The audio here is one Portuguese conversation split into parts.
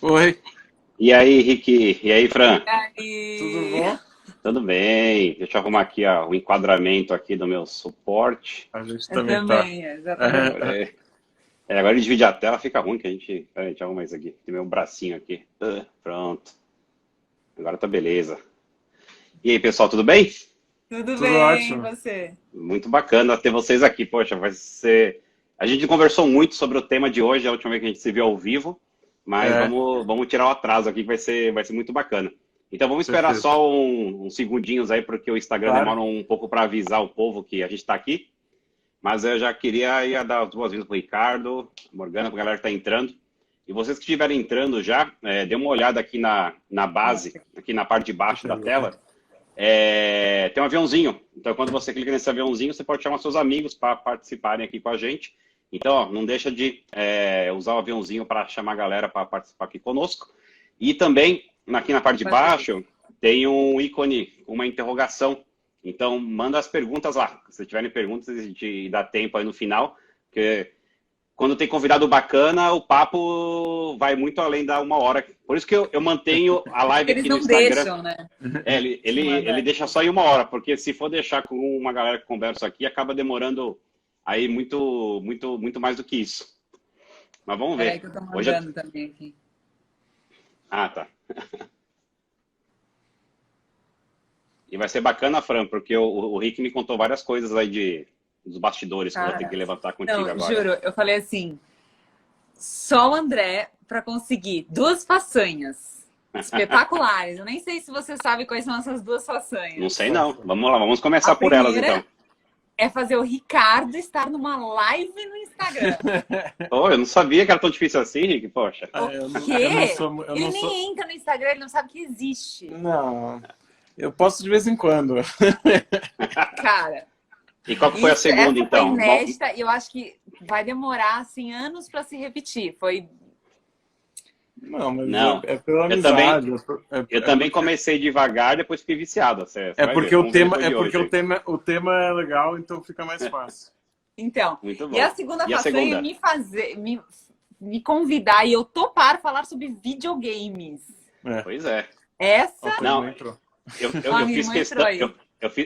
Oi, E aí, Rick? E aí, Fran? tudo Aí, bom? Tudo bem? Deixa eu arrumar aqui ó, o enquadramento aqui do meu suporte. A gente eu também tá. também, exatamente. Agora de dividir a tela fica ruim, que a gente... Peraí, deixa eu arrumar isso aqui. Tem meu bracinho aqui. Pronto. Agora tá beleza. E aí, pessoal, tudo bem? Tudo Tudo bem, e ótimo. você? Muito bacana ter vocês aqui. Poxa, vai ser... A gente conversou muito sobre o tema de hoje, a última vez que a gente se viu ao vivo, mas É, vamos tirar o atraso aqui, que vai ser muito bacana. Então vamos esperar perfeito. só uns segundinhos aí, porque o Instagram Claro. demora um pouco para avisar o povo que a gente está aqui. Mas eu já queria ir dar as boas-vindas para o Ricardo, Morgana, para a galera que está entrando. E vocês que estiverem entrando já, dê uma olhada aqui na base, aqui na parte de baixo Deixa da eu ver. tela. Tem um aviãozinho. Então, quando você clica nesse aviãozinho, você pode chamar seus amigos para participarem aqui com a gente. Então, ó, não deixa de usar o aviãozinho para chamar a galera para participar aqui conosco. E também, aqui na parte de Fazer isso. baixo, tem um ícone, uma interrogação. Então, manda as perguntas lá. Se tiverem perguntas, a gente dá tempo aí no final. Porque quando tem convidado bacana, o papo vai muito além da uma hora. Por isso que eu mantenho a live Eles aqui no não Instagram. deixam, né? Ele, Te ele, ele manda. deixa só em uma hora, porque se for deixar com uma galera que conversa aqui, acaba demorando aí muito mais do que isso. Mas vamos Peraí ver. que eu tô Hoje é... mandando também aqui. Ah, tá. E vai ser bacana, Fran, porque o Rick me contou várias coisas aí dos bastidores que eu vou ter que Cara, levantar contigo não, agora. juro, eu falei assim, só o André pra conseguir duas façanhas espetaculares. Eu nem sei se você sabe quais são essas duas Não façanhas. sei Quais não. são? Vamos lá, vamos A começar por elas então. primeira é fazer o Ricardo estar numa live no Instagram. Oh, eu não sabia que era tão difícil assim, Rick, poxa. O Eu não quê? sou, eu Ele não sou. nem entra no Instagram, ele não sabe que existe. Não, eu posso de vez em quando. Cara, E qual que foi a isso, segunda essa foi então? inédita e eu acho que vai demorar assim anos para se repetir. Foi Não, mas Não, é pela eu também, amizade. eu É também porque, comecei devagar, depois fiquei viciado. Você é vai ver, porque o vamos ver tema, depois é de porque hoje. o Hein? tema, o tema é legal, então fica mais fácil. então. Muito E a bom. segunda E a façanha é segunda? me convidar e eu topar falar sobre videogames. É. Pois é. Ó, Essa, tua Não, irmã entrou. ó, eu minha fiz irmã entrou questão, aí.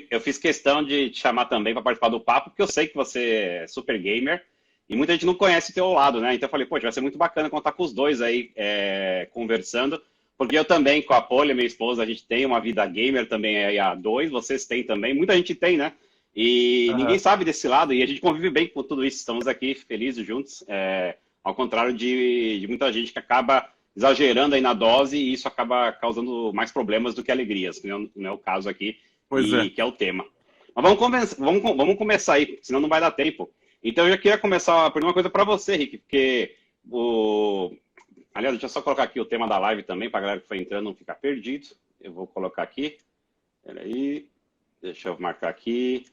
eu fiz questão de te chamar também para participar do papo, porque eu sei que você é super gamer e muita gente não conhece o teu lado, né? Então eu falei, pô, vai ser muito bacana contar com os dois aí conversando, porque eu também, com a Polly, minha esposa, a gente tem uma vida gamer também aí há dois, vocês têm também, muita gente tem, né? E ninguém Aham. sabe desse lado e a gente convive bem com tudo isso, estamos aqui felizes juntos, ao contrário de muita gente que acaba exagerando aí na dose e isso acaba causando mais problemas do que alegrias, que não é o caso aqui Pois e é. que é o tema. Mas vamos começar aí, senão não vai dar tempo. Então eu já queria começar a primeira coisa para você, Rick, porque aliás, deixa eu só colocar aqui o tema da live também, para a galera que foi entrando não ficar perdido. Eu vou colocar aqui. Peraí, deixa eu marcar aqui.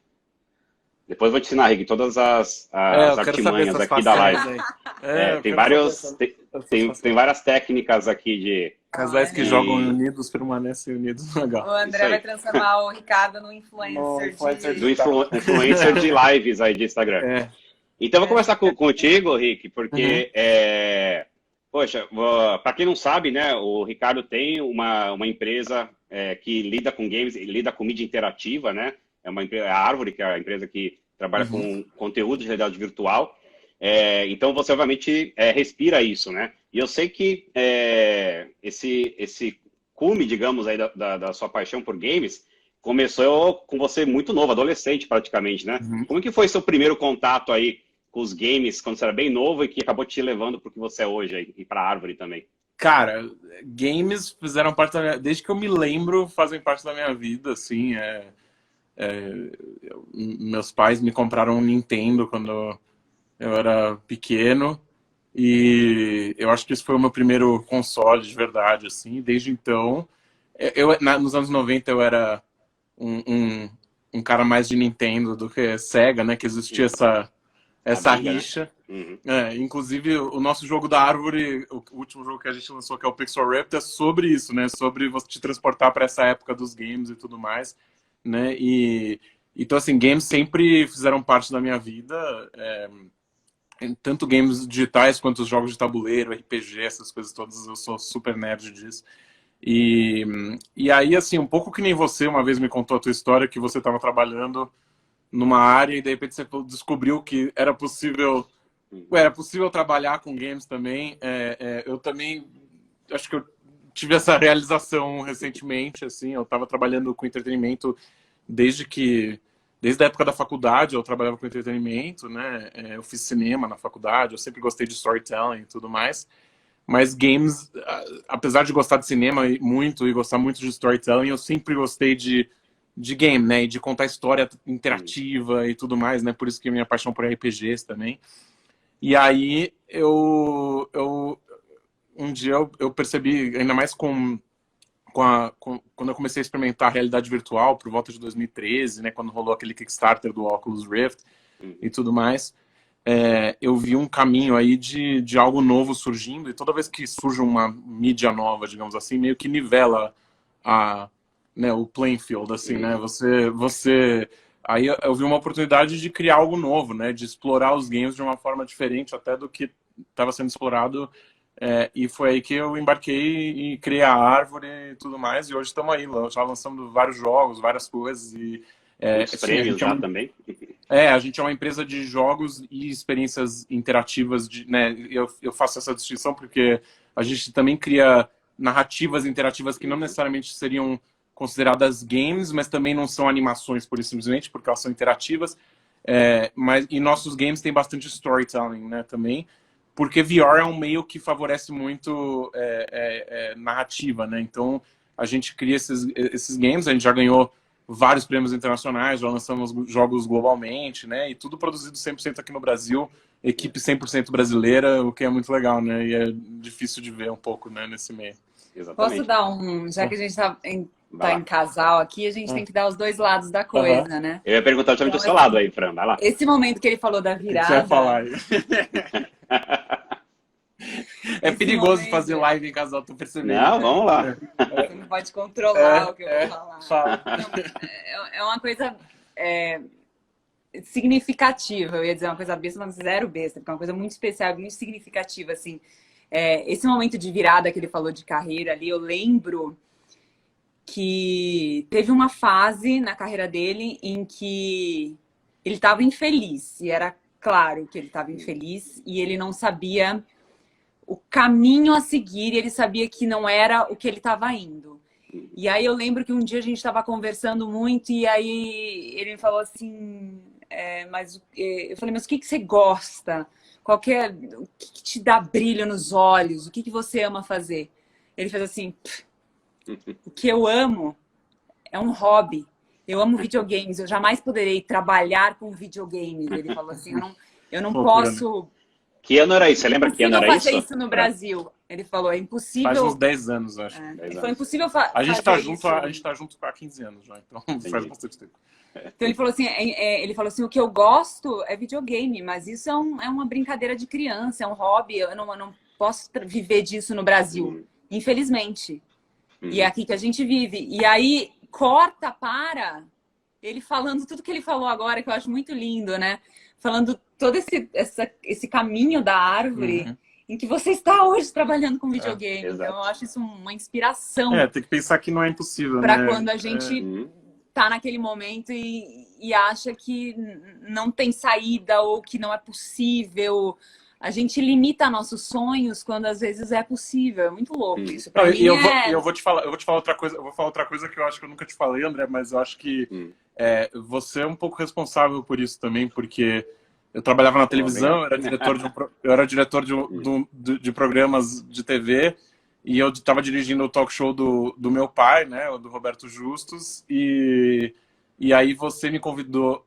Depois eu vou te ensinar, Rick, todas as Eu quero saber artimanhas essas aqui da façanhas live. aí. Eu Tem quero saber vários, essas, tem, essas tem façanhas. várias técnicas aqui Casais que Olha, jogam de unidos permanecem unidos. o Legal. isso André vai aí, transformar o Ricardo num No influencer influencer do de. digital. influencer de lives aí de Instagram. É. Então, eu vou Essa começar que é a primeira. contigo, Rick, Uhum. porque, poxa, para quem não sabe, né, o Ricardo tem uma empresa que lida com games, lida com mídia interativa, né? É uma empresa, a Árvore, que é a empresa que trabalha Uhum. com conteúdo de realidade virtual. Então, você, obviamente, respira isso, né? E eu sei que esse cume, digamos, aí da sua paixão por games começou com você muito novo, adolescente praticamente, né? Uhum. Como que foi seu primeiro contato aí com os games quando você era bem novo e que acabou te levando para o que você é hoje aí, e para a Árvore também? Cara, games fizeram parte da minha... Desde que eu me lembro, fazem parte da minha vida, assim. Meus pais me compraram um Nintendo quando eu era pequeno. E eu acho que isso foi o meu primeiro console de verdade, assim. Desde então, nos anos 90 eu era um, um, um cara mais de Nintendo do que Sega, né? Que existia Uhum. A essa briga, né? rixa. Uhum. Inclusive, o nosso jogo da Árvore, o último jogo que a gente lançou, que é o Pixel Rift, é sobre isso, né? Sobre você te transportar para essa época dos games e tudo mais, né? Então, assim, games sempre fizeram parte da minha vida. tanto games digitais quanto os jogos de tabuleiro, RPG, essas coisas todas, eu sou super nerd disso. E aí, assim, um pouco que nem você uma vez me contou a tua história, que você estava trabalhando numa área e de repente você descobriu que era possível trabalhar com games também. Eu também acho que eu tive essa realização recentemente, assim, eu estava trabalhando com entretenimento desde a época da faculdade. Eu trabalhava com entretenimento, né? Eu fiz cinema na faculdade, eu sempre gostei de storytelling e tudo mais. Mas games, apesar de gostar de cinema muito e gostar muito de storytelling, eu sempre gostei de game, né? E de contar história interativa e tudo mais, né? Por isso que a minha paixão por RPGs também. E aí, um dia eu percebi, ainda mais quando eu comecei a experimentar a realidade virtual, por volta de 2013, né? Quando rolou aquele Kickstarter do Oculus Rift e tudo mais. Eu vi um caminho aí de algo novo surgindo, e toda vez que surge uma mídia nova, digamos assim, meio que nivela né, o playing field, assim, né? Aí eu vi uma oportunidade de criar algo novo, né? De explorar os games de uma forma diferente até do que estava sendo explorado. E foi aí que eu embarquei e criei a Árvore e tudo mais, e hoje estamos aí, já lançando vários jogos, várias coisas, e os prêmios já também. A gente é uma empresa de jogos e experiências interativas, né? Eu faço essa distinção porque a gente também cria narrativas interativas que não necessariamente seriam consideradas games, mas também não são animações, por isso simplesmente, porque elas são interativas. E nossos games têm bastante storytelling, né, também, porque VR é um meio que favorece muito narrativa, né? Então a gente cria esses games, a gente já ganhou vários prêmios internacionais, já lançamos jogos globalmente, né? E tudo produzido 100% aqui no Brasil, equipe 100% brasileira, o que é muito legal, né? E é difícil de ver um pouco, né, nesse meio. Exatamente. Posso dar já que a gente tá em casal aqui, a gente tem que dar os dois lados da coisa, né? Eu ia perguntar justamente do seu lado aí, Fran, vai lá. Esse momento que ele falou da virada... O que você vai falar aí? Perigoso fazer live em casal, tô percebendo. Não, vamos lá. Você não pode controlar o que eu vou falar. É uma coisa significativa. Eu ia dizer uma coisa besta, mas zero besta, porque é uma coisa muito especial, muito significativa, assim. Esse momento de virada que ele falou de carreira ali, eu lembro que teve uma fase na carreira dele em que ele estava infeliz, e era claro que ele estava infeliz, e ele não sabia o caminho a seguir, e ele sabia que não era o que ele estava indo. E aí eu lembro que um dia a gente estava conversando muito, e aí ele me falou assim, eu falei, mas o que você gosta? O que te dá brilho nos olhos? O que você ama fazer? Ele fez assim, o que eu amo é um hobby. Eu amo videogames, eu jamais poderei trabalhar com videogames. Ele falou assim, eu não posso... Que ano era isso? Você lembra que ano era isso? Fazer isso no Brasil. Ele falou, é impossível... Faz uns 10 anos, acho. Foi impossível fazer a gente tá junto há 15 anos já, então faz bastante tempo. Então ele falou assim, o que eu gosto é videogame, mas isso é uma brincadeira de criança, é um hobby, eu não posso viver disso no Brasil, infelizmente. E é aqui que a gente vive. E aí corta para ele falando tudo que ele falou agora, que eu acho muito lindo, né? Falando todo esse caminho da árvore em que você está hoje trabalhando com videogame. Então eu acho isso uma inspiração. Tem que pensar que não é impossível, para quando a gente tá naquele momento e acha que não tem saída ou que não é possível. A gente limita nossos sonhos quando às vezes é possível. É muito louco isso. Eu vou te falar outra coisa. Eu vou falar outra coisa que eu acho que eu nunca te falei, André, mas eu acho que você é um pouco responsável por isso também, porque eu trabalhava na televisão, eu era diretor de programas de TV, e eu estava dirigindo o talk show do meu pai, né, do Roberto Justus, e aí você me convidou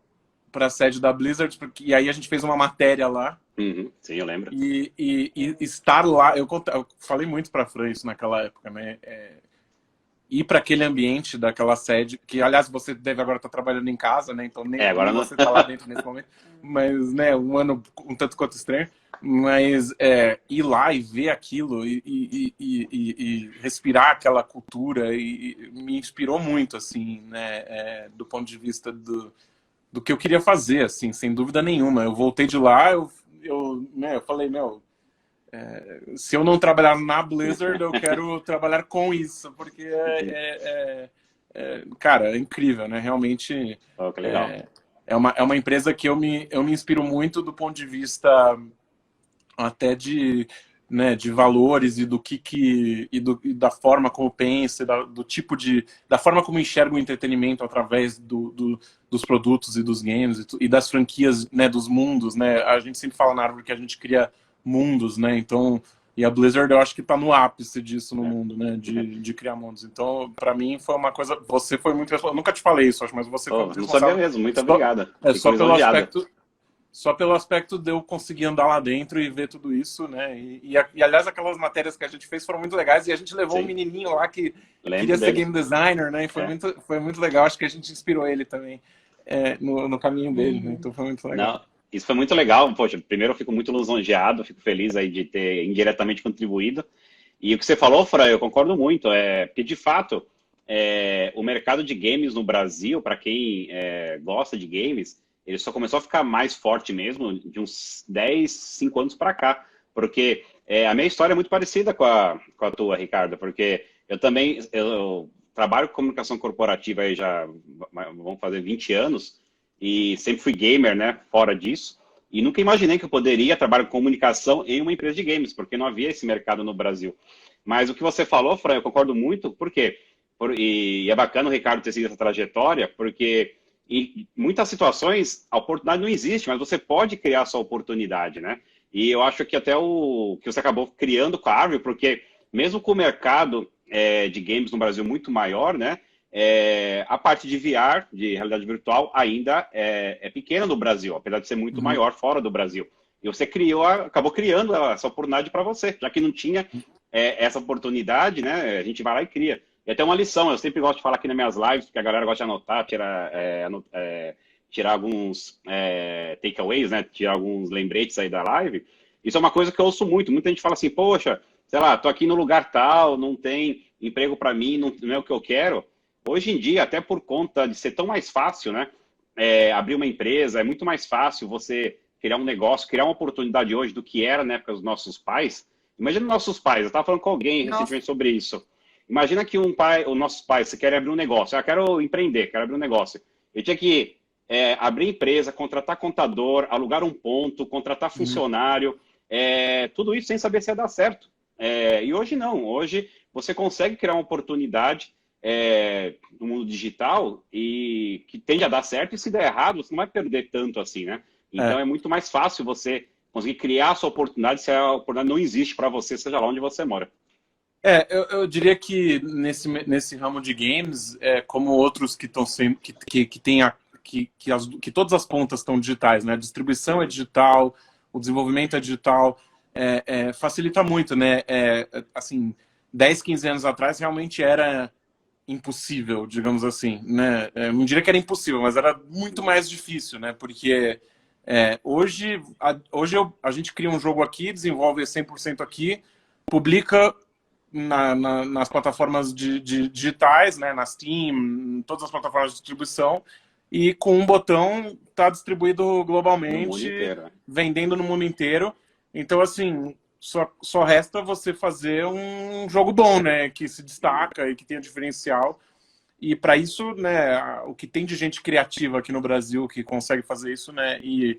para a sede da Blizzard, e aí a gente fez uma matéria lá. Sim, eu lembro. E estar lá, eu falei muito para a Fran isso naquela época, né? Ir para aquele ambiente daquela sede, que aliás você deve agora estar trabalhando em casa, né? Então nem agora você está lá dentro nesse momento, mas né, um ano um tanto quanto estranho. Mas ir lá e ver aquilo e respirar aquela cultura me inspirou muito, assim, né? Do ponto de vista do que eu queria fazer, assim, sem dúvida nenhuma. Eu voltei de lá, eu falei, meu, se eu não trabalhar na Blizzard, eu quero trabalhar com isso, porque cara, é incrível, né? Realmente Oh, que legal. é uma empresa que eu me inspiro muito do ponto de vista até né, de valores e e da forma como pensa, do tipo da forma como enxerga o entretenimento através dos produtos e dos games e das franquias, né, dos mundos, né? A gente sempre fala na Árvore que a gente cria mundos, né? Então, e a Blizzard eu acho que está no ápice disso no mundo, né? De criar mundos. Então, para mim foi uma coisa. Você foi muito. Eu nunca te falei isso, acho, mas você foi muito não sabia mesmo. Muito obrigada. Só pelo aspecto. Só pelo aspecto de eu conseguir andar lá dentro e ver tudo isso, né? E aliás, aquelas matérias que a gente fez foram muito legais e a gente levou um menininho lá que queria ser game designer, né? E foi muito legal. Acho que a gente inspirou ele também no caminho dele, né? Então foi muito legal. Não, isso foi muito legal. Poxa, primeiro eu fico muito lisonjeado, fico feliz aí de ter indiretamente contribuído. E o que você falou, Fran, eu concordo muito. Porque, de fato, o mercado de games no Brasil, para quem gosta de games, ele só começou a ficar mais forte mesmo de uns 10, 5 anos para cá. Porque a minha história é muito parecida com a tua, Ricardo, porque eu também trabalho com comunicação corporativa aí já, vamos fazer 20 anos, e sempre fui gamer, né, fora disso, e nunca imaginei que eu poderia trabalhar com comunicação em uma empresa de games, porque não havia esse mercado no Brasil. Mas o que você falou, Fran, eu concordo muito, por quê? E é bacana o Ricardo ter seguido essa trajetória, porque em muitas situações a oportunidade não existe, mas você pode criar a sua oportunidade, né? E eu acho que até que você acabou criando com a Árvore, porque mesmo com o mercado de games no Brasil muito maior, né? A parte de VR, de realidade virtual, ainda é pequena no Brasil, apesar de ser muito maior fora do Brasil. E você acabou criando essa oportunidade para você, já que não tinha essa oportunidade, né? A gente vai lá e cria. E até uma lição, eu sempre gosto de falar aqui nas minhas lives, porque a galera gosta de anotar, tirar alguns takeaways, né? Tirar alguns lembretes aí da live. Isso é uma coisa que eu ouço muito. Muita gente fala assim, poxa, sei lá, tô aqui no lugar tal, não tem emprego para mim, não é o que eu quero. Hoje em dia, até por conta de ser tão mais fácil, né? Abrir uma empresa, é muito mais fácil você criar um negócio, criar uma oportunidade hoje do que era na época dos nossos pais. Imagina nossos pais, eu estava falando com alguém recentemente sobre isso. Imagina que os nossos pais, você quer abrir um negócio, eu quero empreender, quero abrir um negócio. Eu tinha que abrir empresa, contratar contador, alugar um ponto, contratar funcionário, tudo isso sem saber se ia dar certo. E hoje não, hoje você consegue criar uma oportunidade no mundo digital e que tende a dar certo, e se der errado, você não vai perder tanto assim, né? Então é muito mais fácil você conseguir criar a sua oportunidade se a oportunidade não existe para você, seja lá onde você mora. Eu diria que nesse ramo de games, como outros que estão sendo, que todas as pontas estão digitais, né? A distribuição é digital, o desenvolvimento é digital, facilita muito, né? Assim, 10, 15 anos atrás realmente era impossível, digamos assim, né? Não diria que era impossível, mas era muito mais difícil, né? Porque hoje a gente cria um jogo aqui, desenvolve 100% aqui, publica nas plataformas digitais, né? Na Steam, todas as plataformas de distribuição, e com um botão está distribuído globalmente, vendendo no mundo inteiro. Então, assim, só resta você fazer um jogo bom, né? Que se destaca e que tenha diferencial. E para isso, né? O que tem de gente criativa aqui no Brasil que consegue fazer isso, né? E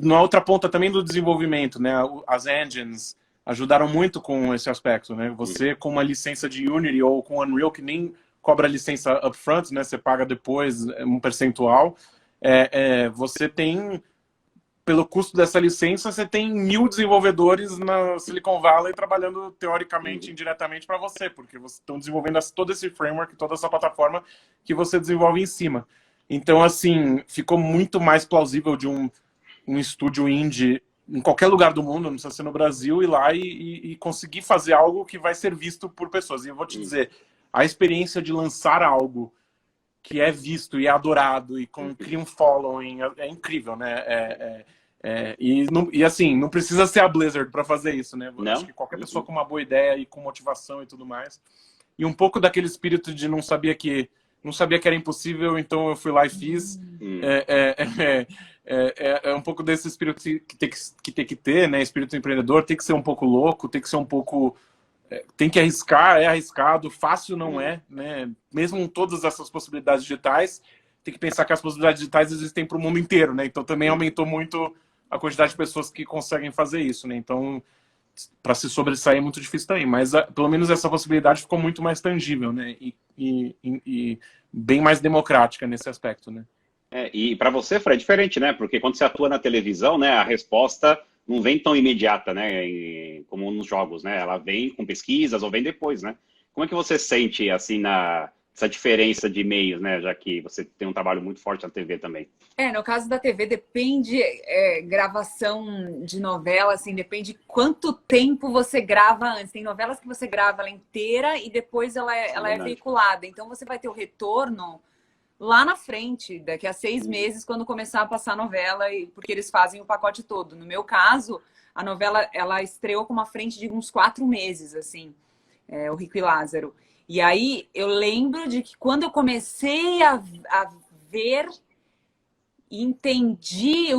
na outra ponta também do desenvolvimento, né? As engines ajudaram muito com esse aspecto, né? Você com uma licença de Unity ou com Unreal, que nem cobra licença upfront, né? Você paga depois um percentual. Você tem, pelo custo dessa licença, você tem 1000 desenvolvedores na Silicon Valley trabalhando teoricamente, indiretamente para você, porque vocês estão desenvolvendo todo esse framework, toda essa plataforma que você desenvolve em cima. Então, assim, ficou muito mais plausível de um estúdio indie em qualquer lugar do mundo, não precisa ser no Brasil, ir lá e conseguir fazer algo que vai ser visto por pessoas. E eu vou te dizer, a experiência de lançar algo que é visto e é adorado e cria um following é incrível, né? E assim, não precisa ser a Blizzard para fazer isso, né? Eu acho que qualquer pessoa com uma boa ideia e com motivação e tudo mais. E um pouco daquele espírito de não sabia que era impossível, então eu fui lá e fiz. É um pouco desse espírito que tem que ter, né? Espírito empreendedor, tem que ser um pouco louco, tem que ser um pouco... tem que arriscar, é arriscado, fácil não é, né? Mesmo com todas essas possibilidades digitais, tem que pensar que as possibilidades digitais existem para o mundo inteiro, né? Então também aumentou muito a quantidade de pessoas que conseguem fazer isso, né? Então, para se sobressair é muito difícil também, mas pelo menos essa possibilidade ficou muito mais tangível, né? E bem mais democrática nesse aspecto, né? E para você, Fred, é diferente, né? Porque quando você atua na televisão, né, a resposta não vem tão imediata, né? Como nos jogos, né? Ela vem com pesquisas ou vem depois, né? Como é que você sente, assim, essa diferença de meios, né? Já que você tem um trabalho muito forte na TV também. No caso da TV, depende, gravação de novela, assim, depende quanto tempo você grava antes. Tem novelas que você grava ela inteira e depois ela é veiculada. Então você vai ter o retorno lá na frente, daqui a 6 meses, quando começar a passar a novela, porque eles fazem o pacote todo. No meu caso, a novela, ela estreou com uma frente de uns 4 meses, assim, o Rico e Lázaro. E aí, eu lembro de que quando eu comecei a ver e entendi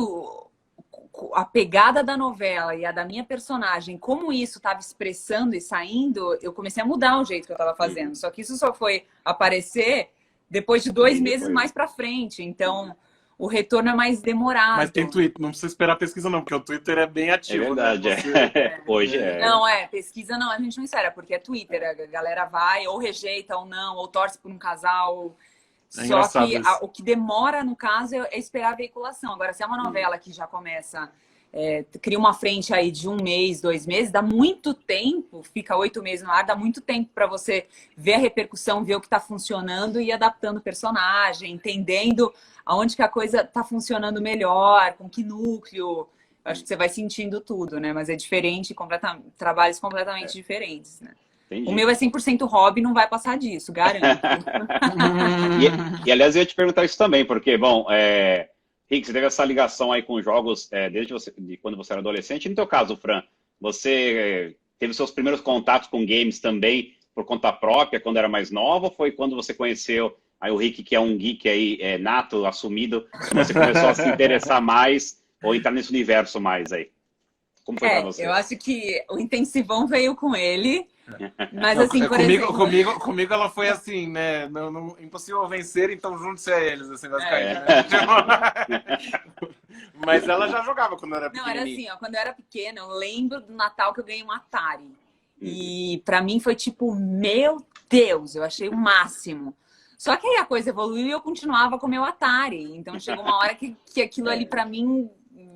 a pegada da novela e a da minha personagem, como isso estava expressando e saindo, eu comecei a mudar o jeito que eu estava fazendo. Só que isso só foi aparecer depois de 2 meses mais para frente. Então, o retorno é mais demorado. Mas tem Twitter, não precisa esperar a pesquisa não, porque o Twitter é bem ativo. É verdade, né? Hoje é. Não, pesquisa não, a gente não espera, porque é Twitter, a galera vai, ou rejeita ou não, ou torce por um casal. Só que o que demora, no caso, é esperar a veiculação. Agora, se é uma novela que já começa... cria uma frente aí de 1 mês, 2 meses, dá muito tempo, fica 8 meses no ar, dá muito tempo para você ver a repercussão, ver o que está funcionando e ir adaptando o personagem, entendendo aonde que a coisa está funcionando melhor, com que núcleo. Acho que você vai sentindo tudo, né? Mas é diferente, trabalhos completamente diferentes, né? Entendi. O meu é 100% hobby, não vai passar disso, garanto. Aliás, eu ia te perguntar isso também, porque, bom... Rick, você teve essa ligação aí com jogos de quando você era adolescente. No teu caso, Fran, você teve seus primeiros contatos com games também por conta própria, quando era mais nova? Ou foi quando você conheceu aí o Rick, que é um geek aí, nato, assumido, você começou a se interessar mais ou entrar nesse universo mais aí? Como foi pra você? Eu acho que o intensivão veio com ele. Mas assim, por exemplo... comigo ela foi assim, né? Impossível vencer, então junte-se a eles, assim, basicamente. Né? Mas ela já jogava quando era pequena. Não, era assim, ó, quando eu era pequena, eu lembro do Natal que eu ganhei um Atari. E pra mim foi tipo, meu Deus, eu achei o máximo. Só que aí a coisa evoluiu e eu continuava com o meu Atari. Então chegou uma hora que aquilo ali pra mim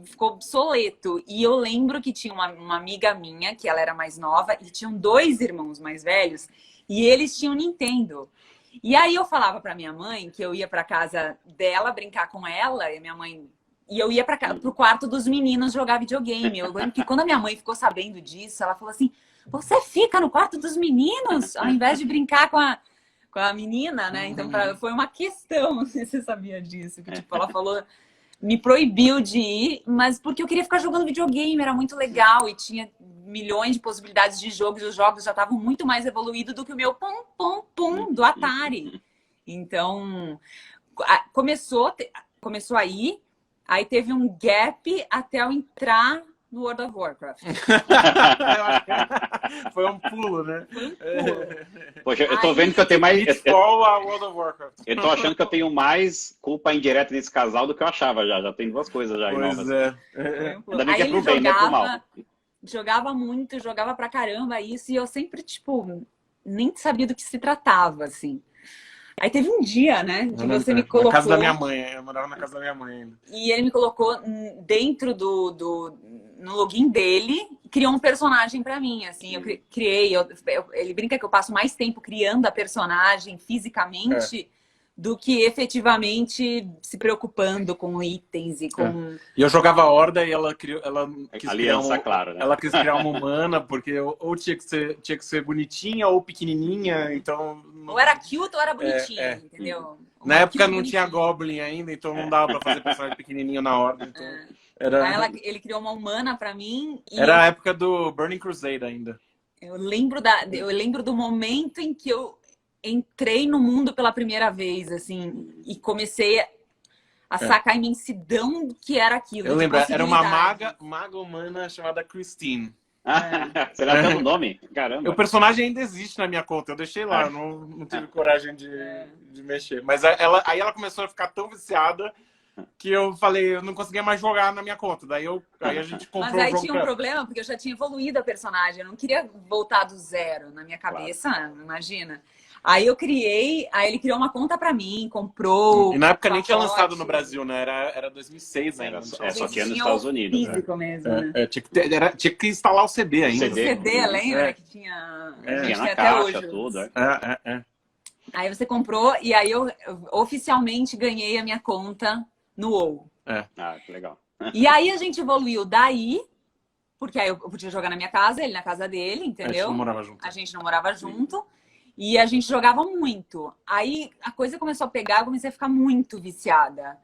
ficou obsoleto. E eu lembro que tinha uma amiga minha, que ela era mais nova, e tinham 2 irmãos mais velhos, e eles tinham Nintendo. E aí eu falava pra minha mãe que eu ia pra casa dela brincar com ela, e minha mãe... E eu ia pro quarto dos meninos jogar videogame. Eu lembro que quando a minha mãe ficou sabendo disso, ela falou assim, você fica no quarto dos meninos ao invés de brincar com a menina, né? Então foi uma questão, não sei se você sabia disso, que tipo, ela falou... Me proibiu de ir, mas porque eu queria ficar jogando videogame, era muito legal e tinha milhões de possibilidades de jogos, e os jogos já estavam muito mais evoluídos do que o meu pum do Atari. Então, começou aí teve um gap até eu entrar no World of Warcraft. Foi um pulo, né? Poxa, eu tô vendo que eu tenho mais... a World of Warcraft. Eu tô achando que eu tenho mais culpa indireta nesse casal do que eu achava já. Já tem 2 coisas já. Pois é. Ainda bem que é pro bem, não é pro mal. Jogava muito, jogava pra caramba isso, e eu sempre, tipo, nem sabia do que se tratava, assim. Aí teve um dia, né, que você me colocou... Na casa da minha mãe, eu morava na casa da minha mãe ainda. E ele me colocou dentro no login dele, criou um personagem pra mim, assim, eu criei, ele brinca que eu passo mais tempo criando a personagem fisicamente do que efetivamente se preocupando com itens e com... E eu jogava Horda e ela quis Aliança, claro, né? Ela quis criar uma humana, porque ou tinha que ser bonitinha ou pequenininha, então... Ou era cute ou era bonitinha, entendeu? Na época não tinha Goblin ainda, então não dava pra fazer personagem pequenininho na Horda, então... Aí ele criou uma humana pra mim. E era a época do Burning Crusade ainda. Eu lembro do momento em que eu entrei no mundo pela primeira vez, assim, e comecei a sacar a imensidão que era aquilo. Eu de lembro, era uma possibilidades. maga humana chamada Christine. Você lembra até do nome? Caramba. O personagem ainda existe na minha conta, eu deixei lá, eu não tive coragem de mexer. Mas aí ela começou a ficar tão viciada que eu falei, eu não conseguia mais jogar na minha conta. Aí a gente comprou Mas aí o jogo tinha um problema, porque eu já tinha evoluído a personagem. Eu não queria voltar do zero na minha cabeça, imagina. Aí ele criou uma conta pra mim, comprou. E na época nem tinha pacote. lançado no Brasil, né? Era 2006 ainda. Só tinha nos Tinha Estados o Unidos. físico mesmo, né? Tinha que instalar o CD ainda. CD, lembra É. que tinha? É. A gente Tinha tem na até caixa, hoje. tudo. Aí você comprou e aí eu oficialmente ganhei a minha conta no WoW. Ah, que legal. E aí a gente evoluiu daí, porque aí eu podia jogar na minha casa, ele na casa dele, A gente entendeu? não morava junto. A gente não morava junto. E a gente jogava muito. Aí a coisa começou a pegar, eu comecei a ficar muito viciada.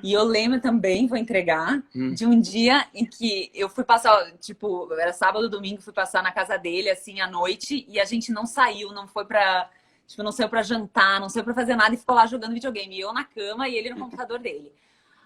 E eu lembro também, vou entregar, de um dia em que eu fui passar, tipo, era sábado, domingo, fui passar na casa dele, assim, à noite, e a gente não saiu, não foi pra. Tipo, não saiu pra jantar, não saiu pra fazer nada e ficou lá jogando videogame. E eu na cama e ele no computador dele.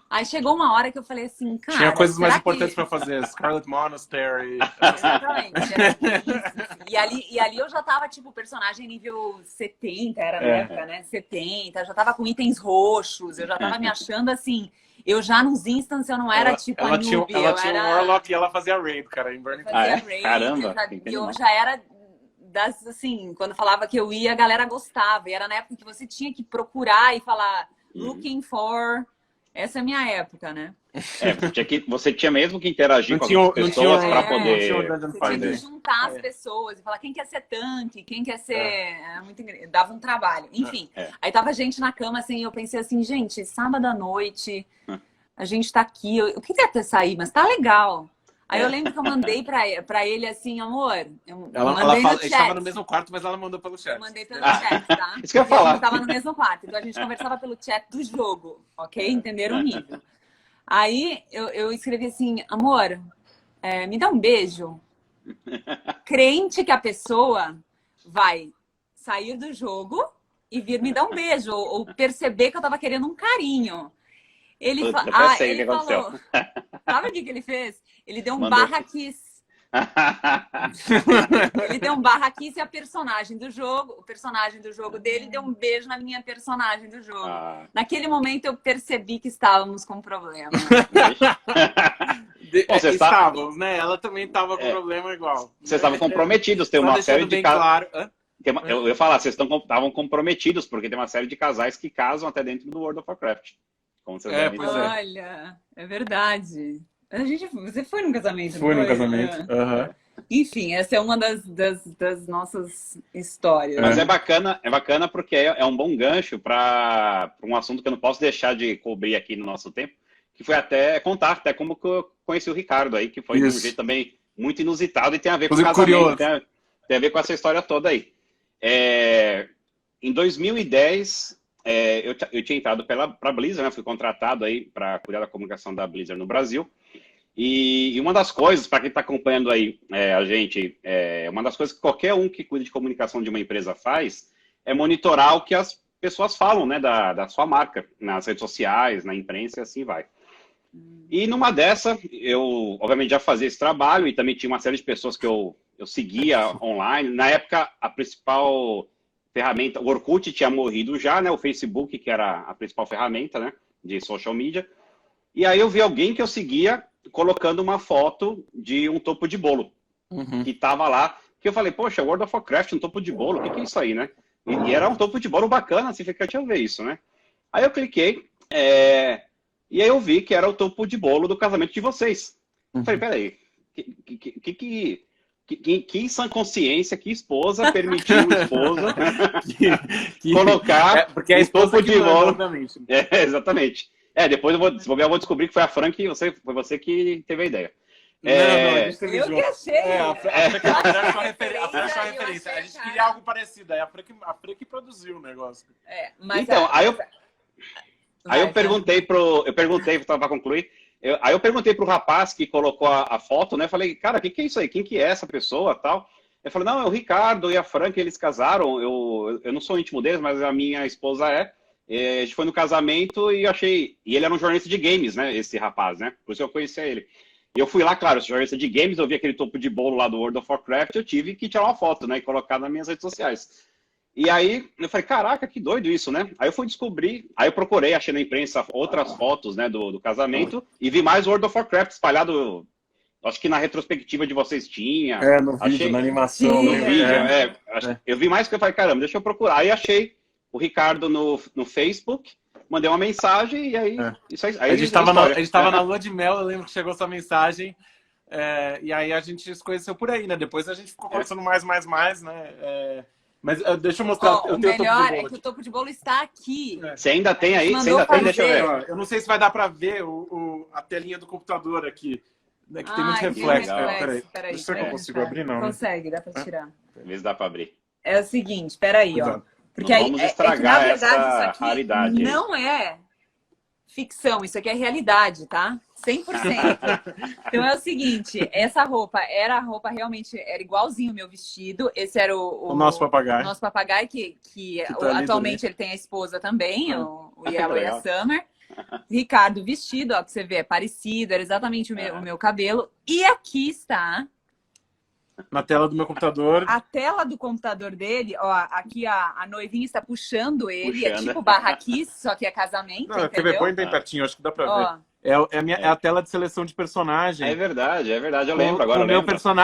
Aí chegou uma hora que eu falei assim, cara. Tinha coisas mais será importantes pra fazer. Scarlet Monastery. Exatamente. Era isso. E ali eu já tava, tipo, personagem nível 70, era na época, né? 70, eu já tava com itens roxos, eu já tava me achando assim. Eu já nos instants eu não era tipo a noob. Ela tinha um Warlock e ela fazia raid, cara, em Burning fazia é? raid, Caramba, e eu já era das, assim, quando falava que eu ia, a galera gostava. E era na época que você tinha que procurar e falar looking for. Essa é a minha época, né? Você tinha mesmo que interagir com as pessoas para poder. Você tinha que juntar as pessoas e falar quem quer ser tanque, quem quer ser. Dava um trabalho. Enfim, aí tava gente na cama assim, eu pensei assim, gente, sábado à noite, a gente tá aqui. Eu queria até sair, mas tá legal. Aí eu lembro que eu mandei pra ele assim, amor. Ela estava no mesmo quarto, mas ela mandou pelo chat. Eu mandei pelo chat, tá? Isso que eu ia falar. A gente tava no mesmo quarto, então a gente conversava pelo chat do jogo, ok? Entenderam o nível. Aí eu escrevi assim, amor, me dá um beijo. Crente que a pessoa vai sair do jogo e vir me dar um beijo, ou perceber que eu tava querendo um carinho. Ele falou, sabe o que ele fez? Ele deu um barra kiss. Ele deu um barra kiss e o personagem do jogo dele deu um beijo na minha personagem do jogo. Naquele momento eu percebi que estávamos com um problema. Estávamos, né? Ela também estava com problema igual. Vocês estavam comprometidos, tem uma série de claro. Eu ia falar, vocês estavam comprometidos, porque tem uma série de casais que casam até dentro do World of Warcraft. Como vocês devem dizer. Olha, é verdade. Você foi num casamento? Fui num casamento. Enfim, essa é uma das nossas histórias. Mas é bacana porque é um bom gancho para um assunto que eu não posso deixar de cobrir aqui no nosso tempo, que foi até contar até como que eu conheci o Ricardo aí, que foi de um jeito também muito inusitado e tem a ver com o casamento, tem a ver com essa história toda aí. Em 2010, eu tinha entrado para a Blizzard, né? Fui contratado aí para cuidar da comunicação da Blizzard no Brasil. E uma das coisas, para quem está acompanhando aí a gente, uma das coisas que qualquer um que cuida de comunicação de uma empresa faz é monitorar o que as pessoas falam, né, da sua marca, nas redes sociais, na imprensa e assim vai. E numa dessa, eu obviamente já fazia esse trabalho e também tinha uma série de pessoas que eu seguia online. Na época, a principal ferramenta, o Orkut tinha morrido já, né, o Facebook, que era a principal ferramenta, né, de social media. E aí eu vi alguém que eu seguia colocando uma foto de um topo de bolo, que tava lá, que eu falei, poxa, World of Warcraft, um topo de bolo, o que é isso aí, né? E era um topo de bolo bacana, assim, fica, deixa eu ver isso, né? Aí eu cliquei, e aí eu vi que era o topo de bolo do casamento de vocês. Eu falei, peraí, que sã consciência, que esposa permitiu o esposo colocar porque a esposa topo de bolo? Obviamente. Exatamente. Depois eu vou descobrir que foi a Fran que foi você que teve a ideia. Não, a gente teve eu junto. que achei. A Fran achou a referência. A gente queria algo parecido. Aí a Fran que produziu o negócio. Mas então, aí eu perguntei para concluir, aí eu perguntei pro rapaz que colocou a foto, né? Falei, cara, o que é isso aí? Quem que é essa pessoa, tal? Ele falou, não, é o Ricardo e a Fran, que eles casaram. Eu não sou íntimo deles, mas a minha esposa é. A gente foi no casamento e achei... E ele era um jornalista de games, né? Esse rapaz, né? Por isso eu conhecia ele. E eu fui lá, claro, esse jornalista de games, eu vi aquele topo de bolo lá do World of Warcraft, eu tive que tirar uma foto, né? E colocar nas minhas redes sociais. E aí, eu falei, caraca, que doido isso, né? Aí eu fui descobrir, aí eu procurei, achei na imprensa outras fotos, né, do casamento, e vi mais World of Warcraft espalhado, acho que na retrospectiva de vocês tinha. No vídeo, na animação. Sim, No vídeo, eu vi mais que eu falei, caramba, deixa eu procurar. Aí achei o Ricardo no Facebook, mandei uma mensagem e aí... Isso aí a gente estava na lua de mel, eu lembro que chegou essa mensagem, e aí a gente se conheceu por aí, né? Depois a gente ficou conversando mais, né? Mas deixa eu mostrar. O melhor é que o topo de bolo está aqui. Você ainda tem aí? Você ainda tem? Deixa eu ver. Eu não sei se vai dar para ver a telinha do computador aqui. Né, que tem muito reflexo. Peraí. Não sei se eu consigo abrir, não. Consegue, dá para tirar. Vê se dá para abrir. É o seguinte, peraí, ó. Porque não vamos estragar que, na verdade, essa isso aqui raridade. Não é ficção, isso aqui é realidade, tá? 100%. Então é o seguinte, essa roupa realmente era igualzinho o meu vestido. Esse era o nosso papagaio. O nosso papagaio, que tá atualmente ele tem a esposa também, o Yellow e a Summer. Ricardo vestido, ó, que você vê, é parecido, era exatamente o meu cabelo. E aqui está... Na tela do meu computador. A tela do computador dele, ó, aqui a noivinha está puxando ele, é tipo barraquice, só que é casamento, não, quer ver? Põe bem pertinho, acho que dá pra ver. É a tela de seleção de personagem. É verdade, eu lembro agora.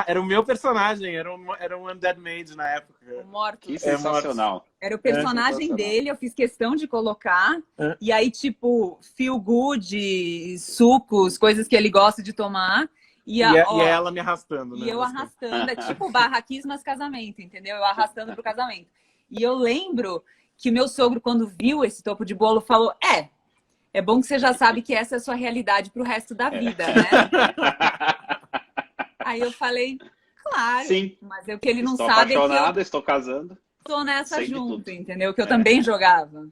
Era o meu personagem, era um Undead Maid na época. O Morto. Que sensacional. Era o personagem dele, eu fiz questão de colocar. E aí, tipo, feel good, sucos, coisas que ele gosta de tomar. E ela me arrastando, né? E eu arrastando, é tipo barraquis, mas casamento, entendeu? Eu arrastando pro casamento. E eu lembro que meu sogro, quando viu esse topo de bolo, falou, é bom que você já sabe que essa é a sua realidade pro resto da vida, né? Aí eu falei, claro. Sim. Mas o que ele não estou sabe apaixonada, é que eu estou casando. Tô nessa junto, entendeu? Que eu também jogava.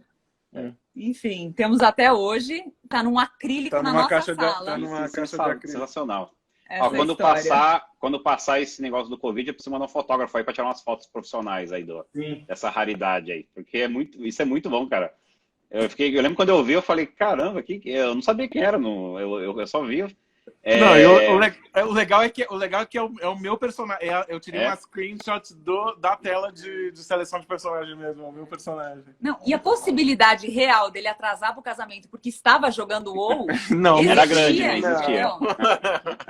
Enfim, temos até hoje, tá num acrílico na nossa sala. Tá numa caixa de acrílico. Sensacional. Ó, quando passar esse negócio do Covid, eu preciso mandar um fotógrafo aí para tirar umas fotos profissionais aí dessa raridade aí. Porque isso é muito bom, cara. Eu lembro quando eu vi, eu falei, caramba, eu não sabia quem era, eu só vi. O legal é que é o meu personagem. Eu tirei uma screenshot da tela de seleção de personagem mesmo, é o meu personagem. Não, e a possibilidade real dele atrasar pro casamento porque estava jogando WoW não existia, era grande, não existia.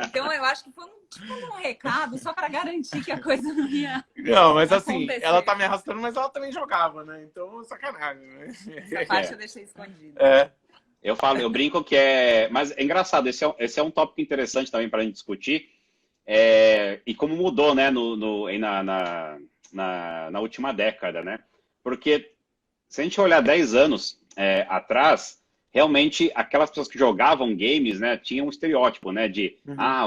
Então eu acho que foi um recado só para garantir que a coisa não ia. Não, mas assim, ela tá me arrastando, mas ela também jogava, né? Então, sacanagem, né? Essa parte eu deixei escondida. Eu brinco que mas é engraçado, esse é um tópico interessante também para a gente discutir, e como mudou, né, na última década, né? Porque se a gente olhar 10 anos atrás, realmente aquelas pessoas que jogavam games, né, tinham um estereótipo, né, de,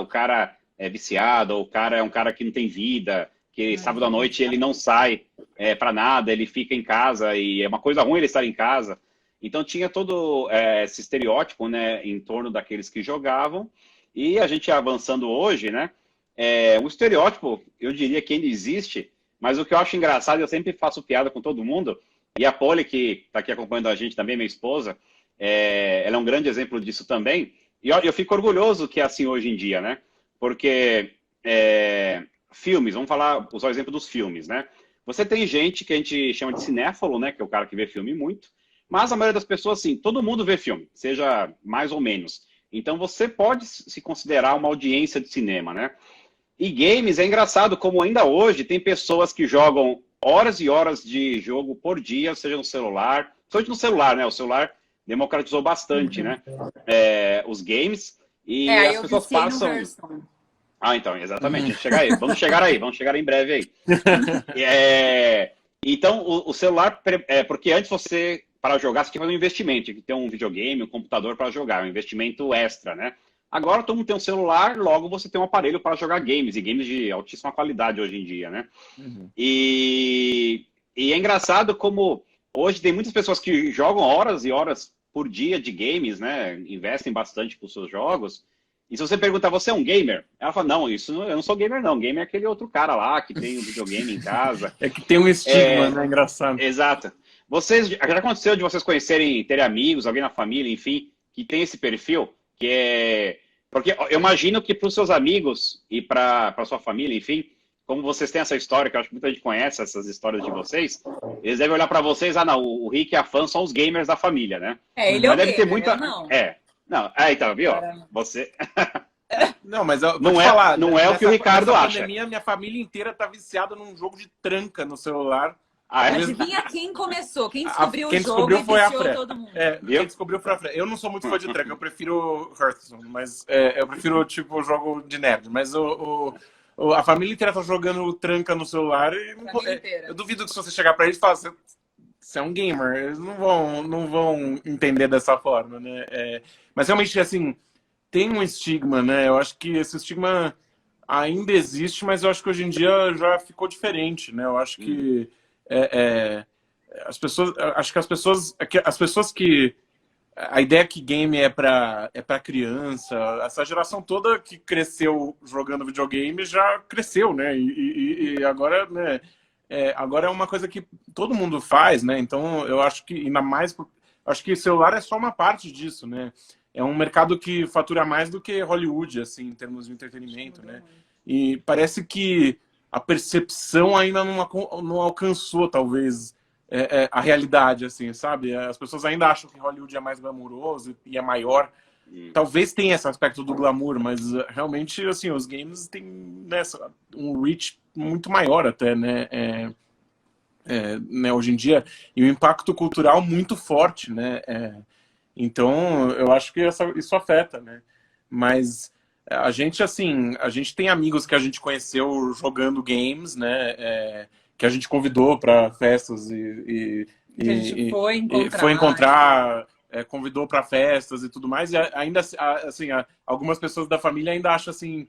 o cara é viciado, ou o cara é um cara que não tem vida, que sábado à noite ele não sai para nada, ele fica em casa, e é uma coisa ruim ele estar em casa. Então tinha todo esse estereótipo, né, em torno daqueles que jogavam, e a gente avançando hoje, né, o estereótipo, eu diria que ainda existe, mas o que eu acho engraçado, eu sempre faço piada com todo mundo, e a Polly, que está aqui acompanhando a gente também, minha esposa, ela é um grande exemplo disso também, e eu fico orgulhoso que é assim hoje em dia, né, porque filmes, vamos usar o exemplo dos filmes, né, você tem gente que a gente chama de cinéfalo, né, que é o cara que vê filme muito, mas a maioria das pessoas, sim, todo mundo vê filme, seja mais ou menos. Então você pode se considerar uma audiência de cinema, né? E games é engraçado como ainda hoje tem pessoas que jogam horas e horas de jogo por dia, seja no celular, principalmente no celular, né? O celular democratizou bastante, né? Os games e as pessoas passam... então, exatamente. Vamos chegar aí em breve aí. Então, o celular, porque antes para jogar, você tinha que fazer um investimento, tinha que ter um videogame, um computador para jogar, um investimento extra, né? Agora todo mundo tem um celular, logo você tem um aparelho para jogar games, e games de altíssima qualidade hoje em dia, né? E é engraçado como hoje tem muitas pessoas que jogam horas e horas por dia de games, né? Investem bastante para os seus jogos. E se você perguntar, você é um gamer? Ela fala, não, eu não sou gamer não, gamer é aquele outro cara lá que tem um videogame em casa. É que tem um estigma, né? Engraçado. Exato. Vocês, já aconteceu de vocês conhecerem, terem amigos, alguém na família, enfim, que tem esse perfil, que é... Porque eu imagino que para os seus amigos e para sua família, enfim, como vocês têm essa história, que eu acho que muita gente conhece essas histórias de vocês, eles devem olhar para vocês, ah, não, o Rick e a Fran são os gamers da família, né? Ele é o Mas deve ter gamer, muita... eu não. Não, aí tá, viu? Caramba. Você... Não, mas eu vou Não te é- falar, não é o que o Ricardo nessa acha. pandemia, minha família inteira tá viciada num jogo de tranca no celular. Ah, é? Adivinha quem começou? Quem descobriu Quem o jogo descobriu e foi a viciou Fran. todo mundo? Quem descobriu foi a Fran. Eu não sou muito fã de tranca, eu prefiro Hearthstone, mas eu prefiro tipo o jogo de nerd. Mas a família inteira tá jogando tranca no celular e Família inteira. eu duvido que se você chegar pra eles e falar, você é um gamer, eles não vão entender dessa forma, né? Mas realmente, assim, tem um estigma, né? Eu acho que esse estigma ainda existe, mas eu acho que hoje em dia já ficou diferente, né? Eu acho que as pessoas, acho que as pessoas que a ideia que game é para criança, essa geração toda que cresceu jogando videogame já cresceu, né? E agora, né? Agora é uma coisa que todo mundo faz, né? Então eu acho que ainda mais, acho que celular é só uma parte disso, né? É um mercado que fatura mais do que Hollywood, assim, em termos de entretenimento, né? E parece que a percepção ainda não alcançou, talvez, a realidade, assim, sabe? As pessoas ainda acham que Hollywood é mais glamouroso e é maior. Talvez tenha esse aspecto do glamour, mas realmente, assim, os games têm, né, um reach muito maior até, né? Né, hoje em dia, e o impacto cultural muito forte, né? Então, eu acho que isso afeta, né? Mas a gente, assim, a gente tem amigos que a gente conheceu jogando games, né? Que a gente convidou para festas Que a gente foi foi encontrar. encontrar, convidou para festas e tudo mais. E ainda, assim, algumas pessoas da família ainda acham assim,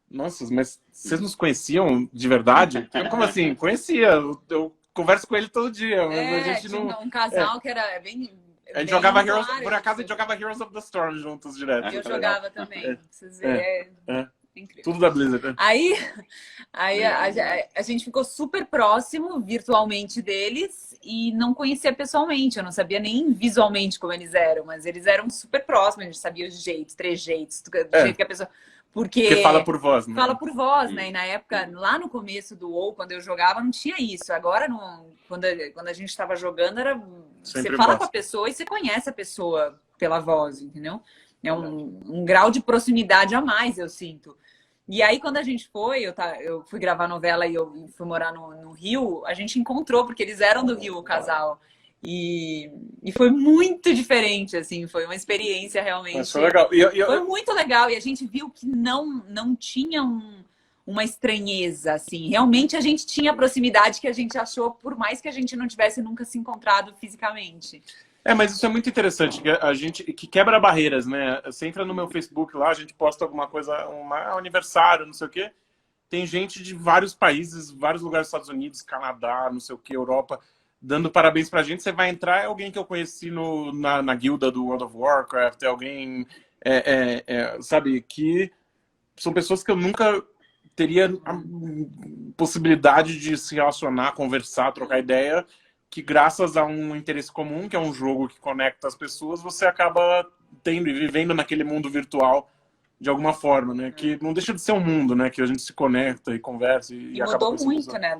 nossa, mas vocês nos conheciam de verdade? Como assim? Conhecia. Eu converso com ele todo dia, mas a gente tinha não... um casal que era bem... A gente bem jogava usuário, Heroes, por acaso a gente jogava Heroes of the Storm juntos direto. Eu Tá legal. jogava também. Vocês verem, incrível. Tudo da Blizzard, né? Aí a gente ficou super próximo virtualmente deles e não conhecia pessoalmente. Eu não sabia nem visualmente como eles eram, mas eles eram super próximos. A gente sabia os jeitos, trejeitos, do jeito que a pessoa... Porque fala por voz, né? Fala por voz, né? E na época, lá no começo do WoW, quando eu jogava, não tinha isso. Agora, quando a gente estava jogando, era Sempre você fala voz. com a pessoa e você conhece a pessoa pela voz, entendeu? É um grau de proximidade a mais, eu sinto. E aí, quando a gente foi, eu fui gravar novela e eu fui morar no Rio, a gente encontrou, porque eles eram do Rio, o casal. E foi muito diferente, assim, foi uma experiência realmente. Mas foi legal. Foi muito legal, e a gente viu que não tinha uma estranheza, assim. Realmente a gente tinha a proximidade que a gente achou, por mais que a gente não tivesse nunca se encontrado fisicamente. Mas isso é muito interessante, que a gente que quebra barreiras, né? Você entra no meu Facebook lá, a gente posta alguma coisa, um aniversário, não sei o quê. Tem gente de vários países, vários lugares dos Estados Unidos, Canadá, não sei o quê, Europa, dando parabéns pra gente. Você vai entrar, é alguém que eu conheci na guilda do World of Warcraft, é alguém, sabe, que são pessoas que eu nunca teria a possibilidade de se relacionar, conversar, trocar ideia, que graças a um interesse comum, que é um jogo que conecta as pessoas, você acaba tendo e vivendo naquele mundo virtual de alguma forma, né? Que não deixa de ser um mundo, né? Que a gente se conecta e conversa e acaba mudou muito, né?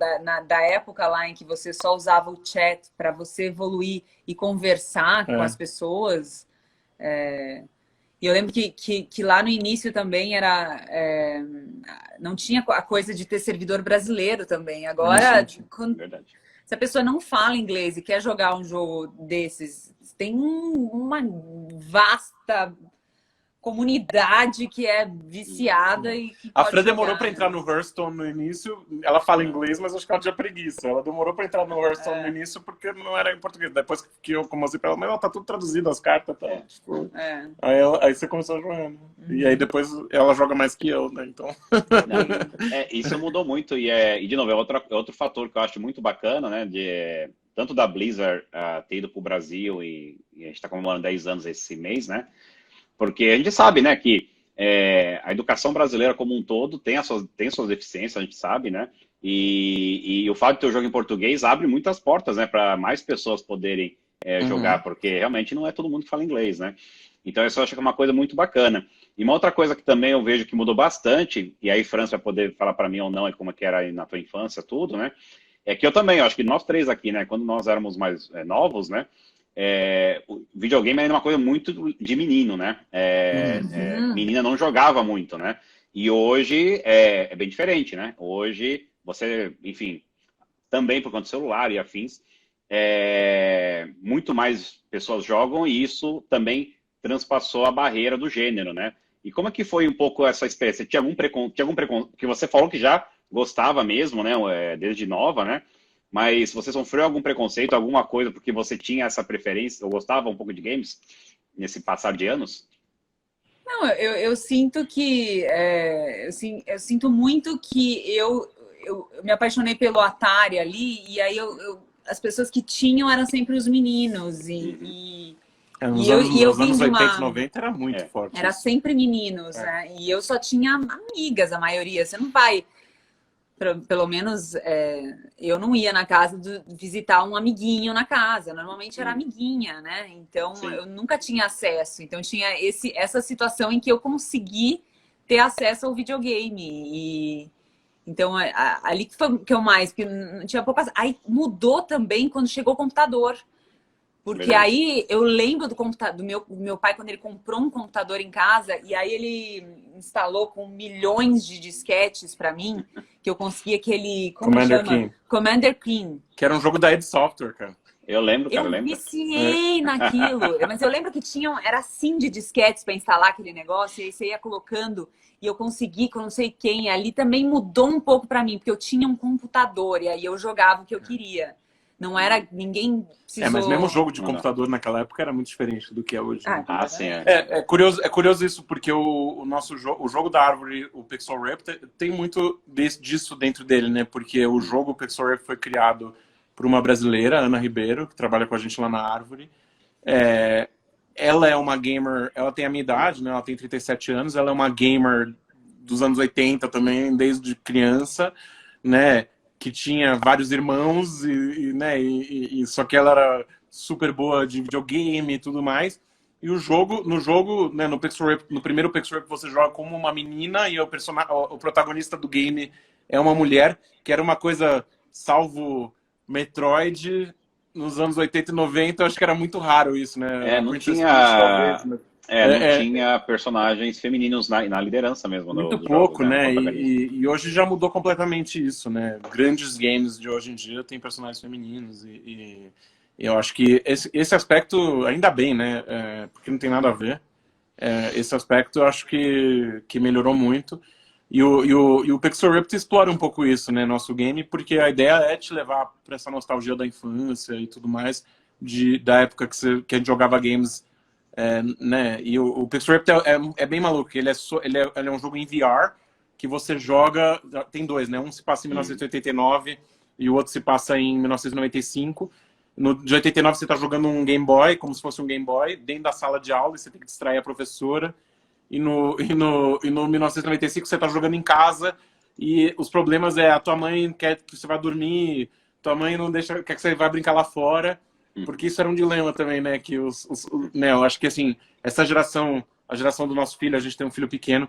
Da época lá em que você só usava o chat para você evoluir e conversar com as pessoas. E eu lembro que lá no início também não tinha a coisa de ter servidor brasileiro também. Agora, Verdade. se a pessoa não fala inglês e quer jogar um jogo desses, tem uma vasta comunidade que é viciada e que A pode Fran demorou jogar, para entrar no Hearthstone no início. Ela fala inglês, mas acho que ela tinha preguiça. Ela demorou para entrar no Hearthstone no início porque não era em português. Depois que eu comecei para ela, mas ela tá tudo traduzido, as cartas. Tá, tipo... Aí você começou a jogar. Né? E aí depois ela joga mais que eu, né? Então... Isso mudou muito. E de novo, é outro fator que eu acho muito bacana, né? Tanto da Blizzard ter ido para o Brasil e a gente está comemorando 10 anos esse mês, né? Porque a gente sabe, né, que a educação brasileira como um todo tem suas deficiências, a gente sabe, né? E o fato de ter o jogo em português abre muitas portas, né, para mais pessoas poderem jogar, porque realmente não é todo mundo que fala inglês, né? Então, isso eu acho que é uma coisa muito bacana. E uma outra coisa que também eu vejo que mudou bastante, e aí França vai poder falar para mim ou não, é como é que era aí na tua infância, tudo, né? É que eu também, eu acho que nós três aqui, né, quando nós éramos mais novos, né, o videogame era uma coisa muito de menino, né? Menina não jogava muito, né? E hoje é bem diferente, né? Hoje você, enfim, também por conta do celular e afins, muito mais pessoas jogam e isso também transpassou a barreira do gênero, né? E como é que foi um pouco essa experiência? Tinha algum preconceito? Porque você falou que já gostava mesmo, né? Desde nova, né? Mas você sofreu algum preconceito, alguma coisa, porque você tinha essa preferência, ou gostava um pouco de games nesse passar de anos? Não, eu sinto que eu sinto muito que eu me apaixonei pelo Atari ali, e aí as pessoas que tinham eram sempre os meninos. Nos Vim anos de 80 e 90 era muito forte. Era sempre meninos, né? E eu só tinha amigas, a maioria. Você não vai. Pelo menos eu não ia na casa visitar um amiguinho na casa. Normalmente era amiguinha, né? Então eu nunca tinha acesso. Então tinha essa situação em que eu consegui ter acesso ao videogame. Então ali que foi que eu mais, porque não tinha poucas. Aí mudou também quando chegou o computador. Porque Verdade. aí eu lembro do computador do meu pai quando ele comprou um computador em casa e aí ele instalou com milhões de disquetes para mim, que eu consegui aquele, Commander Keen. Commander Keen. Que era um jogo da id Software, cara. Eu lembro, cara, Eu viciei naquilo. Mas eu lembro que era assim de disquetes para instalar aquele negócio, e aí você ia colocando, e eu consegui com não sei quem. Ali também mudou um pouco para mim, porque eu tinha um computador, e aí eu jogava o que eu queria. Não era, ninguém precisou... Mas mesmo jogo de computador naquela época era muito diferente do que é hoje. Né? Sim. É curioso isso, porque o nosso o jogo da Árvore, o Pixel Rap, tem muito disso dentro dele, né? Porque o jogo Pixel Rap foi criado por uma brasileira, Ana Ribeiro, que trabalha com a gente lá na Árvore. Ela é uma gamer, ela tem a minha idade, né? Ela tem 37 anos, ela é uma gamer dos anos 80 também, desde criança, né? Que tinha vários irmãos, só que ela era super boa de videogame e tudo mais. E no jogo, né, no primeiro Pixel Rap você joga como uma menina e o protagonista do game é uma mulher, que era uma coisa, salvo Metroid, nos anos 80 e 90, eu acho que era muito raro isso, né? Não tinha... talvez, mas... não tinha personagens femininos na liderança mesmo. Muito do pouco, jogo, né? E hoje já mudou completamente isso, né? Grandes games de hoje em dia têm personagens femininos e eu acho que esse aspecto, ainda bem, né? Porque não tem nada a ver. Esse aspecto eu acho que melhorou muito. E o Pixel Ripped explora um pouco isso, né? Nosso game, porque a ideia é te levar para essa nostalgia da infância e tudo mais, da época que a gente jogava games. Né? E o Pixel Ripped é bem maluco. Ele é um jogo em VR que você joga. Tem dois, né? Um se passa em 1989 e o outro se passa em 1995. No de 89 você está jogando um Game Boy, como se fosse um Game Boy, dentro da sala de aula, e você tem que distrair a professora. E no 1995 você está jogando em casa e os problemas a tua mãe quer que você vá dormir, tua mãe não deixa, quer que você vá brincar lá fora. Porque isso era um dilema também, né? Que né, eu acho que assim, essa geração, a geração do nosso filho, a gente tem um filho pequeno,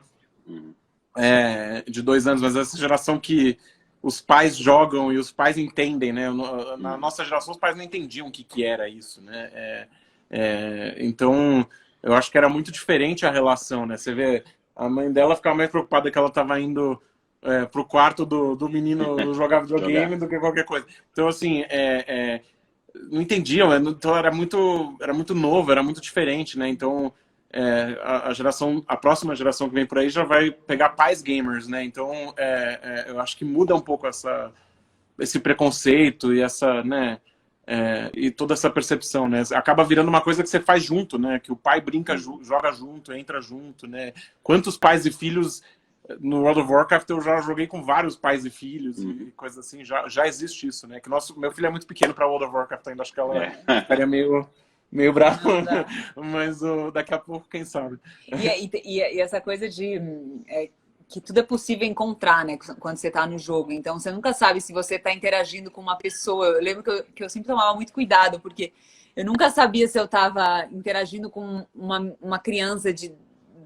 de 2 anos, mas essa geração que os pais jogam e os pais entendem, né? Na nossa geração, os pais não entendiam o que era isso, né? Então, eu acho que era muito diferente a relação, né? Você vê, a mãe dela ficava mais preocupada que ela estava indo pro quarto do menino jogar videogame do que qualquer coisa. Então, assim, não entendiam, então era muito novo, era muito diferente, né? Então a próxima geração que vem por aí já vai pegar pais gamers, né? Então eu acho que muda um pouco esse preconceito e essa, né? E toda essa percepção, né? Acaba virando uma coisa que você faz junto, né? Que o pai brinca, joga junto, entra junto, né? Quantos pais e filhos no World of Warcraft eu já joguei com vários pais e filhos e coisas assim, já existe isso, né? Que meu filho é muito pequeno para World of Warcraft ainda, acho que ela ficaria meio bravo, mas daqui a pouco, quem sabe. E essa coisa de que tudo é possível encontrar, né? Quando você tá no jogo. Então, você nunca sabe se você tá interagindo com uma pessoa. Eu lembro que eu sempre tomava muito cuidado, porque eu nunca sabia se eu tava interagindo com uma criança de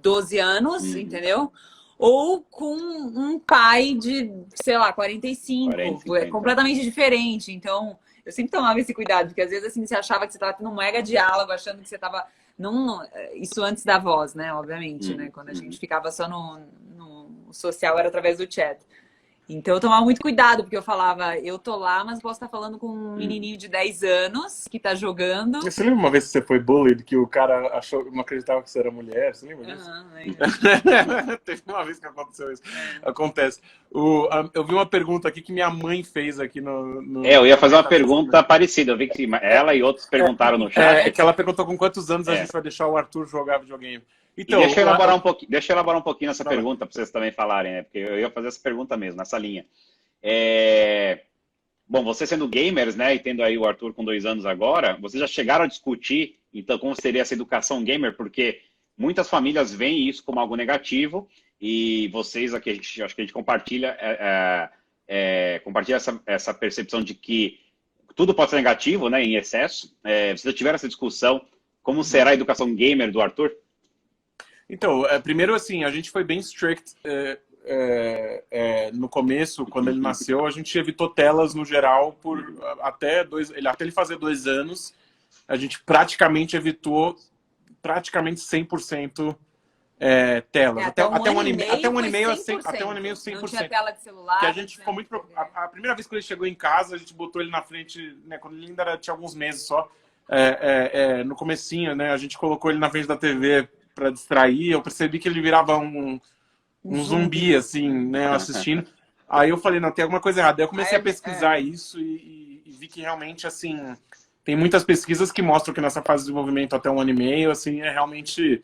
12 anos, entendeu? Ou com um pai de, sei lá, 45. 40, É 50. completamente diferente. Então, eu sempre tomava esse cuidado, porque às vezes assim, você achava que você tava tendo um mega diálogo, achando que você tava... Não, isso antes da voz, né? Obviamente, né? Quando a gente ficava só no social, era através do chat. Então eu tomava muito cuidado, porque eu falava, eu tô lá, mas posso estar falando com um menininho de 10 anos que tá jogando. Você lembra uma vez que você foi bullied, que o cara achou, não acreditava que você era mulher? Você lembra disso? Teve uma vez que aconteceu isso. Acontece. Eu vi uma pergunta aqui que minha mãe fez aqui no... Eu ia fazer uma pergunta parecida. Eu vi que ela e outros perguntaram no chat. É que ela perguntou com quantos anos a gente vai deixar o Arthur jogar videogame. Então, deixa eu elaborar um pouquinho essa pergunta para vocês também falarem, né? Porque eu ia fazer essa pergunta mesmo, nessa linha. Bom, vocês sendo gamers, né, e tendo aí o Arthur com 2 anos agora, vocês já chegaram a discutir, então, como seria essa educação gamer? Porque muitas famílias veem isso como algo negativo e vocês aqui, acho que a gente compartilha, compartilha essa percepção de que tudo pode ser negativo, né, em excesso. Vocês já tiveram essa discussão? Como será a educação gamer do Arthur? Então, primeiro, assim, a gente foi bem strict no começo, quando ele nasceu, a gente evitou telas no geral por até ele fazer 2 anos, a gente praticamente evitou 100% telas. Até um ano e meio, até um ano e meio 100%. Não tinha tela de celular. Que a gente ficou muito... A primeira vez que ele chegou em casa, a gente botou ele na frente, né, quando ele ainda tinha alguns meses só, no comecinho, né, a gente colocou ele na frente da TV para distrair. Eu percebi que ele virava um zumbi, assim, né, assistindo. Aí eu falei, não, tem alguma coisa errada. Aí eu comecei a pesquisar isso e vi que realmente, assim, tem muitas pesquisas que mostram que nessa fase de desenvolvimento até 1 ano e meio, assim, realmente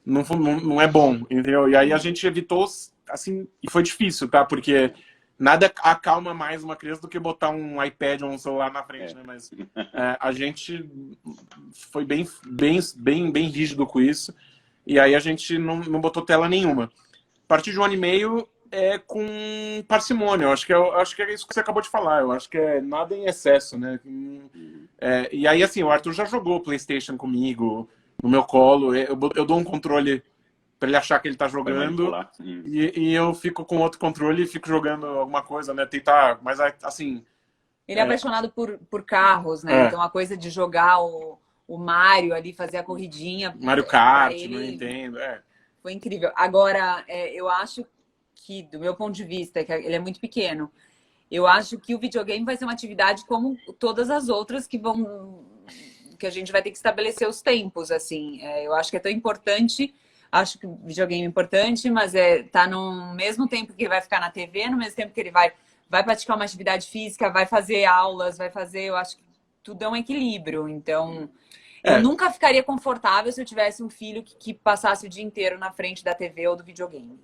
não é bom, entendeu? E aí a gente evitou, assim, e foi difícil, tá? Porque nada acalma mais uma criança do que botar um iPad ou um celular na frente, né? Mas a gente foi bem rígido com isso. E aí a gente não botou tela nenhuma. A partir de 1 ano e meio com parcimônia. Eu acho que é isso que você acabou de falar. Eu acho que nada em excesso, né? E aí, assim, o Arthur já jogou PlayStation comigo, no meu colo. Eu dou um controle para ele achar que ele tá jogando. E eu fico com outro controle e fico jogando alguma coisa, né? Tentar, mas assim... Ele é apaixonado por carros, né? Então a coisa de jogar o Mario ali, fazer a corridinha. Mario Kart, não entendo. Foi incrível. Agora, eu acho que, do meu ponto de vista, que ele é muito pequeno, eu acho que o videogame vai ser uma atividade como todas as outras que a gente vai ter que estabelecer os tempos, assim. Eu acho que é tão importante, acho que o videogame é importante, mas tá no mesmo tempo que ele vai ficar na TV, no mesmo tempo que ele vai praticar uma atividade física, vai fazer aulas, eu acho que tudo é um equilíbrio, então... Eu nunca ficaria confortável se eu tivesse um filho que passasse o dia inteiro na frente da TV ou do videogame.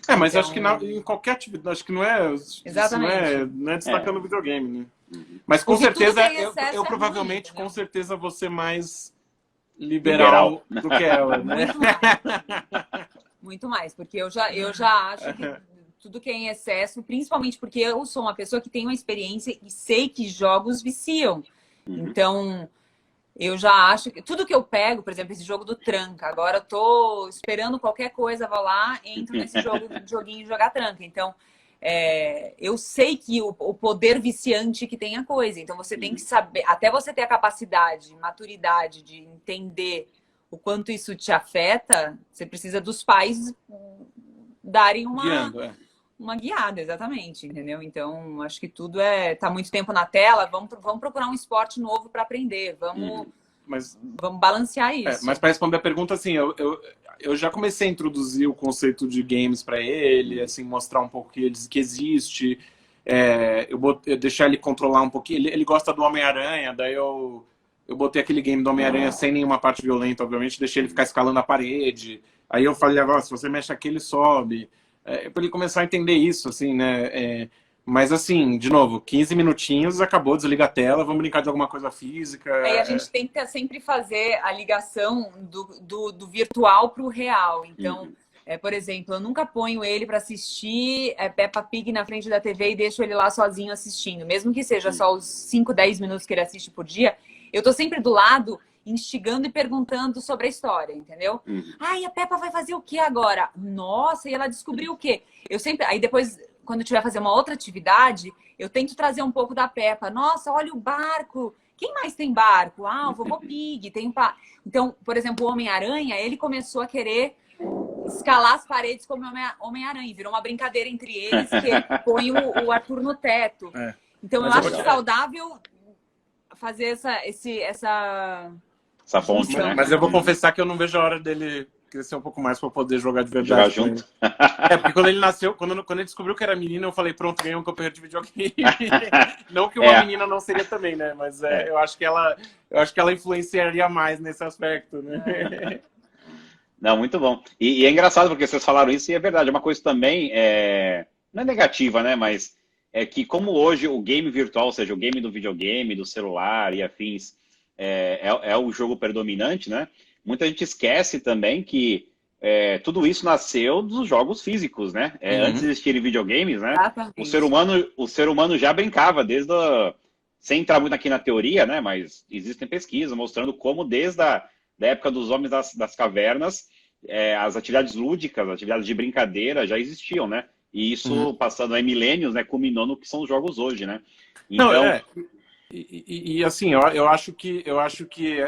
Mas então... acho que em qualquer atividade, acho que não é... Exatamente. Não é destacando o videogame, né? Mas com certeza, eu provavelmente, ruim, com certeza, vou ser mais liberal do que ela, né? Muito mais. Muito mais, porque eu já acho que tudo que é em excesso, principalmente porque eu sou uma pessoa que tem uma experiência e sei que jogos viciam. Então... Eu já acho que tudo que eu pego, por exemplo, esse jogo do tranca, agora eu tô esperando qualquer coisa, vou lá, entro nesse joguinho de jogar tranca. Então, eu sei que o poder viciante que tem a coisa. Então, você tem que saber, até você ter a capacidade, maturidade de entender o quanto isso te afeta, você precisa dos pais darem uma guiada, exatamente, entendeu? Então, acho que tudo tá muito tempo na tela, vamos procurar um esporte novo para aprender, vamos balancear isso. Mas para responder a pergunta, assim, eu já comecei a introduzir o conceito de games para ele, assim, mostrar um pouco que existe, eu deixar ele controlar um pouquinho, ele gosta do Homem-Aranha, daí eu botei aquele game do Homem-Aranha sem nenhuma parte violenta, obviamente, deixei ele ficar escalando a parede, aí eu falei, agora, se você mexe aqui, ele sobe... para ele começar a entender isso, assim, né? Mas, assim, de novo, 15 minutinhos, acabou, desliga a tela, vamos brincar de alguma coisa física. E a gente tenta sempre fazer a ligação do virtual para o real. Então, Por exemplo, eu nunca ponho ele para assistir Peppa Pig na frente da TV e deixo ele lá sozinho assistindo. Mesmo que seja só os 5, 10 minutos que ele assiste por dia, eu tô sempre do lado, instigando e perguntando sobre a história, entendeu? Ai, a Peppa vai fazer o que agora? Nossa, e ela descobriu o quê? Eu sempre... Aí depois, quando eu tiver fazer uma outra atividade, eu tento trazer um pouco da Peppa. Nossa, olha o barco. Quem mais tem barco? Ah, o Vovô Pig tem... Então, por exemplo, o Homem-Aranha, ele começou a querer escalar as paredes como Homem-Aranha. Virou uma brincadeira entre eles, que ele põe o Arthur no teto. Então, eu acho saudável fazer essa ponte, né? Mas eu vou confessar que eu não vejo a hora dele crescer um pouco mais para poder jogar de verdade. Jogar junto. Porque quando ele nasceu, quando ele descobriu que era menina, eu falei, pronto, ganhei um campeonato de videogame. Não que uma menina não seria também, né? Mas eu acho que ela influenciaria mais nesse aspecto, né? Não, muito bom. E é engraçado porque vocês falaram isso e é verdade. É uma coisa também, não é negativa, né? Mas é que como hoje o game virtual, ou seja, o game do videogame, do celular e afins, é o jogo predominante, né? Muita gente esquece também que tudo isso nasceu dos jogos físicos, né? Antes de existirem videogames, né? O ser humano já brincava sem entrar muito aqui na teoria, né? Mas existem pesquisas mostrando como desde da época dos homens das cavernas, as atividades lúdicas, as atividades de brincadeira já existiam, né? E isso, passando aí milênios, né, culminou no que são os jogos hoje, né? Então... Não, E assim, eu acho que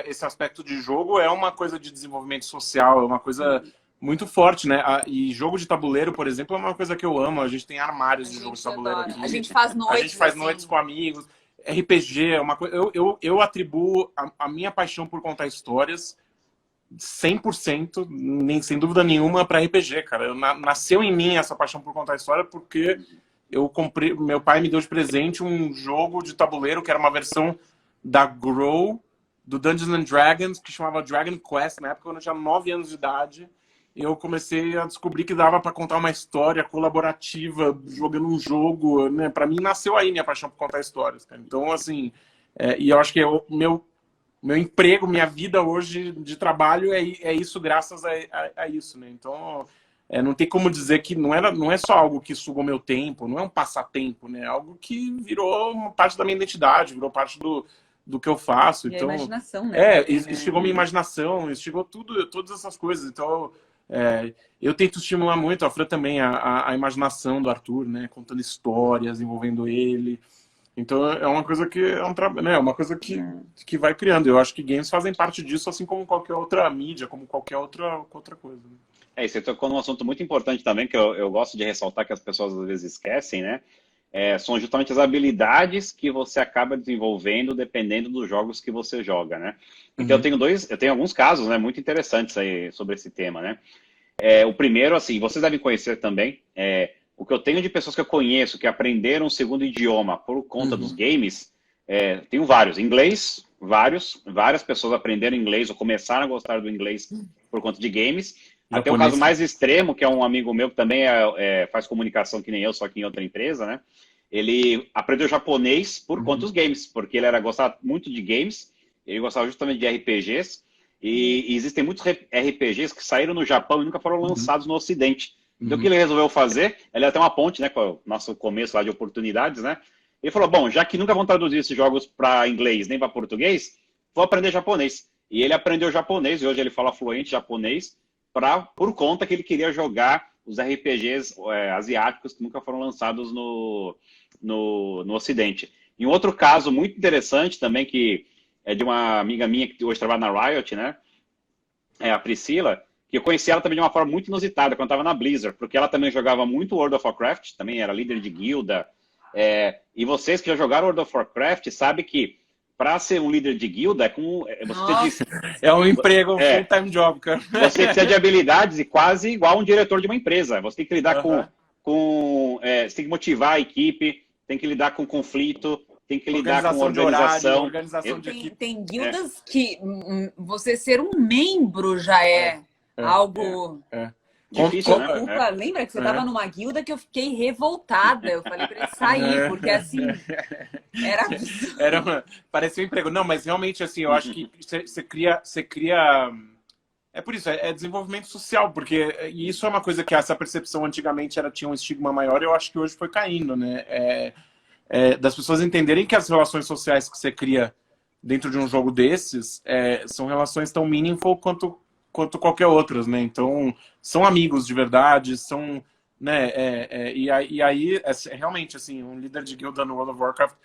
esse aspecto de jogo é uma coisa de desenvolvimento social, é uma coisa muito forte, né? E jogo de tabuleiro, por exemplo, é uma coisa que eu amo. A gente tem armários de jogo de tabuleiro aqui. A gente faz noites. A gente faz noites com amigos. RPG é uma coisa... Eu atribuo a minha paixão por contar histórias 100%, nem sem dúvida nenhuma, para RPG, cara. Nasceu em mim essa paixão por contar história porque eu comprei... Meu pai me deu de presente um jogo de tabuleiro que era uma versão da Grow, do Dungeons and Dragons, que chamava Dragon Quest, na época quando eu tinha 9 anos de idade. Eu comecei a descobrir que dava para contar uma história colaborativa, jogando um jogo, né? Para mim, nasceu aí minha paixão por contar histórias, cara. Então, assim, e eu acho que o meu emprego, minha vida hoje de trabalho é isso graças a isso, né? Então, não tem como dizer que não é só algo que sugou meu tempo, não é um passatempo, né? É algo que virou uma parte da minha identidade, virou parte do que eu faço. Então, a imaginação, né? Instigou minha imaginação, instigou todas essas coisas. Então, eu tento estimular muito, a Fran também, a imaginação do Arthur, né? Contando histórias, envolvendo ele. Então é uma coisa que é uma coisa que vai criando. Eu acho que games fazem parte disso, assim como qualquer outra mídia, como qualquer outra coisa. Né? Você tocou num assunto muito importante também, que eu gosto de ressaltar, que as pessoas às vezes esquecem, né? São justamente as habilidades que você acaba desenvolvendo dependendo dos jogos que você joga, né? Então eu tenho alguns casos, né, muito interessantes aí sobre esse tema, né? O primeiro, assim, vocês devem conhecer também, o que eu tenho de pessoas que eu conheço que aprenderam um segundo idioma por conta dos games, tenho vários. Inglês, várias pessoas aprenderam inglês ou começaram a gostar do inglês por conta de games. Até o caso mais extremo, que é um amigo meu que também faz comunicação que nem eu, só que em outra empresa, né? Ele aprendeu japonês por conta dos games, porque ele gostava muito de games, ele gostava justamente de RPGs, e existem muitos RPGs que saíram no Japão e nunca foram lançados no Ocidente. Então o que ele resolveu fazer, ele é até uma ponte, né, com o nosso começo lá de oportunidades, né? Ele falou, bom, já que nunca vão traduzir esses jogos para inglês nem para português, vou aprender japonês. E ele aprendeu japonês, e hoje ele fala fluente japonês, por conta que ele queria jogar os RPGs asiáticos que nunca foram lançados no Ocidente. E um outro caso muito interessante também, que é de uma amiga minha que hoje trabalha na Riot, né? A Priscila, que eu conheci ela também de uma forma muito inusitada, quando eu estava na Blizzard, porque ela também jogava muito World of Warcraft, também era líder de guilda. E vocês que já jogaram World of Warcraft sabem que para ser um líder de guilda é um emprego, um full-time job, cara. Você precisa de habilidades e quase igual um diretor de uma empresa. Você tem que lidar você tem que motivar a equipe, tem que lidar com conflito, tem que lidar com organização. Organização de equipe. Tem guildas que você ser um membro já é algo... Difícil, né? Lembra que você estava numa guilda que eu fiquei revoltada. Eu falei para ele sair, porque assim... Parecia um emprego. Não, mas realmente, assim, eu acho que você cria É por isso, é desenvolvimento social, porque e isso é uma coisa que essa percepção antigamente tinha um estigma maior, e eu acho que hoje foi caindo, né? Das pessoas entenderem que as relações sociais que você cria dentro de um jogo desses são relações tão meaningful quanto qualquer outras, né? Então, são amigos de verdade, são, né? E aí, realmente, assim, um líder de guilda no World of Warcraft,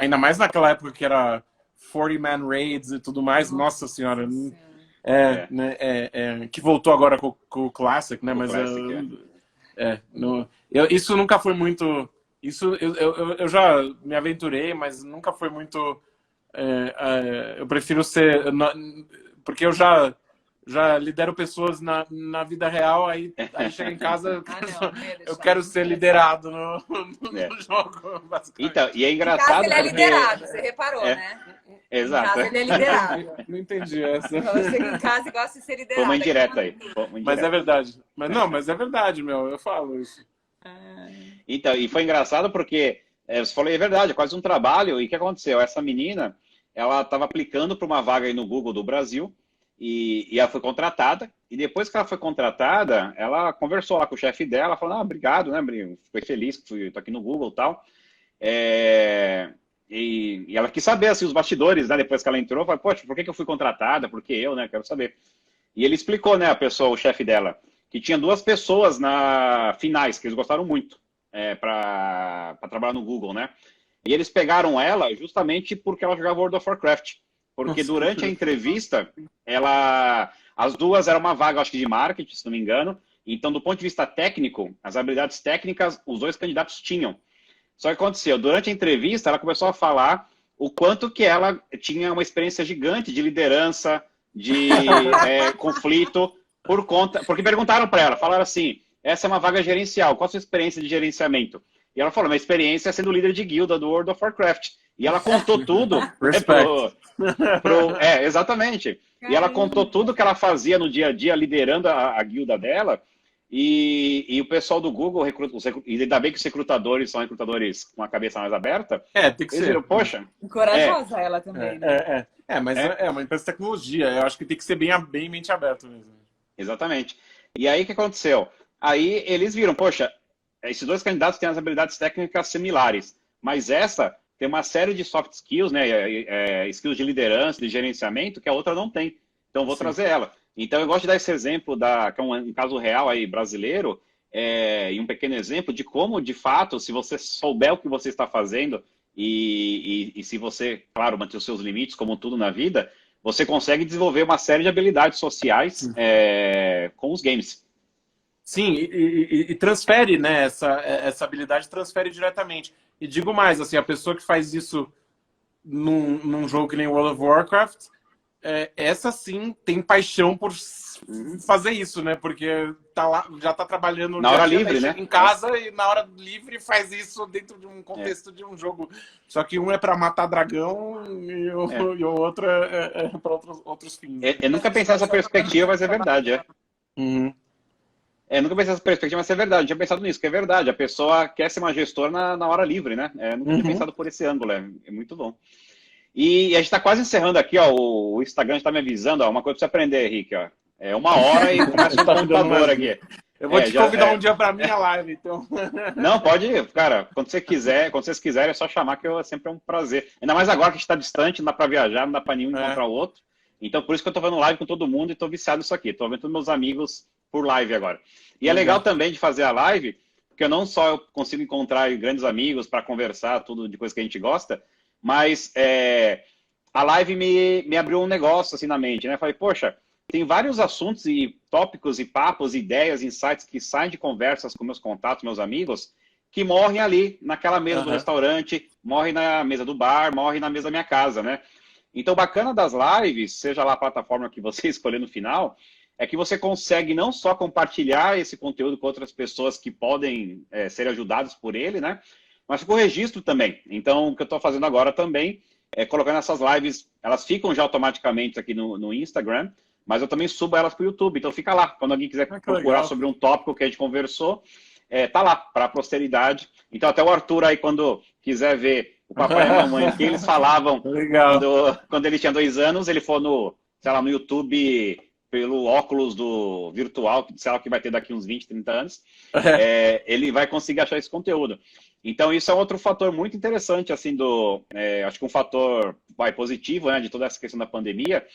ainda mais naquela época que era 40-man raids e tudo mais, nossa senhora, né? Que voltou agora com o Classic, né? Mas isso nunca foi muito... Isso eu já me aventurei, mas nunca foi muito... eu prefiro ser... Porque eu já lidero pessoas na vida real, aí chega em casa, eu quero ser liderado no jogo, basicamente. Então, e é engraçado ele é liderado, você reparou, né? Exato. Em casa ele é liderado. Não entendi essa. Você em casa gosta de ser liderado. Foi uma indireta aí. Mas é verdade. Mas é verdade, eu falo isso. Então, e foi engraçado porque você falou, é verdade, é quase um trabalho. E o que aconteceu? Essa menina, ela estava aplicando para uma vaga aí no Google do Brasil e ela foi contratada. E depois que ela foi contratada, ela conversou lá com o chefe dela, falou, obrigado, né, fiquei feliz que estou aqui no Google e tal. E ela quis saber, assim, os bastidores, né, depois que ela entrou, falou, poxa, por que eu fui contratada? Por que eu, né, quero saber. E ele explicou, né, o chefe dela, que tinha 2 pessoas na finais, que eles gostaram muito, para trabalhar no Google, né? E eles pegaram ela justamente porque ela jogava World of Warcraft. Porque durante a entrevista, as duas eram uma vaga, acho que de marketing, se não me engano. Então, do ponto de vista técnico, as habilidades técnicas, os 2 candidatos tinham. Só que aconteceu, durante a entrevista, ela começou a falar o quanto que ela tinha uma experiência gigante de liderança, de conflito, porque perguntaram para ela, falaram assim, essa é uma vaga gerencial, qual a sua experiência de gerenciamento? E ela falou, minha experiência é sendo líder de guilda do World of Warcraft. E ela contou tudo. Exatamente. E ela contou tudo que ela fazia no dia a dia, liderando a guilda dela. E o pessoal do Google, e ainda bem que os recrutadores são recrutadores com a cabeça mais aberta. Tem que ser. Viram, poxa. Corajosa ela também, né? Mas é uma empresa de tecnologia. Eu acho que tem que ser bem mente aberta mesmo. Exatamente. E aí, o que aconteceu? Aí eles viram, poxa, esses 2 candidatos têm as habilidades técnicas similares, mas essa tem uma série de soft skills, né, skills de liderança, de gerenciamento, que a outra não tem. Então, eu vou trazer ela. Então, eu gosto de dar esse exemplo, que é um caso real aí brasileiro, e um pequeno exemplo de como, de fato, se você souber o que você está fazendo e se você, claro, manter os seus limites, como tudo na vida, você consegue desenvolver uma série de habilidades sociais com os games. Sim, e transfere, né? Essa habilidade transfere diretamente. E digo mais, assim, a pessoa que faz isso num jogo que nem World of Warcraft, essa sim tem paixão por fazer isso, né? Porque já tá trabalhando na hora livre, né? Em casa e na hora livre faz isso dentro de um contexto de um jogo. Só que um é para matar dragão e o outro é para outros fins. Eu nunca pensei nessa perspectiva, mas é verdade, nunca pensei nessa perspectiva, mas é verdade. Eu tinha pensado nisso, que é verdade. A pessoa quer ser uma gestora na hora livre, né? Nunca tinha pensado por esse ângulo, é muito bom. E a gente está quase encerrando aqui, ó. O Instagram está me avisando, ó, uma coisa para você aprender, Henrique, ó. É 1h e começa o computador aqui. Eu vou te convidar um dia para minha live, então. Não, pode ir, cara. Quando vocês quiserem, é só chamar, que sempre é um prazer. Ainda mais agora que a gente está distante, não dá para viajar, não dá para nenhum encontrar o outro. Então, por isso que eu estou fazendo live com todo mundo e estou viciado nisso aqui. Estou vendo todos meus amigos por live agora. E é legal também de fazer a live, porque não só eu consigo encontrar grandes amigos para conversar, tudo de coisa que a gente gosta, mas a live me abriu um negócio assim na mente, né? Falei, poxa, tem vários assuntos e tópicos e papos, ideias, insights que saem de conversas com meus contatos, meus amigos, que morrem ali naquela mesa do restaurante, morrem na mesa do bar, morrem na mesa da minha casa, né? Então, o bacana das lives, seja lá a plataforma que você escolher no final, é que você consegue não só compartilhar esse conteúdo com outras pessoas que podem ser ajudadas por ele, né? Mas com o registro também. Então, o que eu estou fazendo agora também é colocando essas lives, elas ficam já automaticamente aqui no Instagram, mas eu também subo elas para o YouTube. Então, fica lá. Quando alguém quiser procurar sobre um tópico que a gente conversou, tá lá, para a posteridade. Então, até o Arthur aí, quando quiser ver o papai e a mamãe, que eles falavam quando ele tinha 2 anos, ele for no YouTube pelo óculos do virtual, que sei lá que vai ter daqui uns 20, 30 anos, ele vai conseguir achar esse conteúdo. Então, isso é outro fator muito interessante, assim, acho que um fator positivo, né, de toda essa questão da pandemia,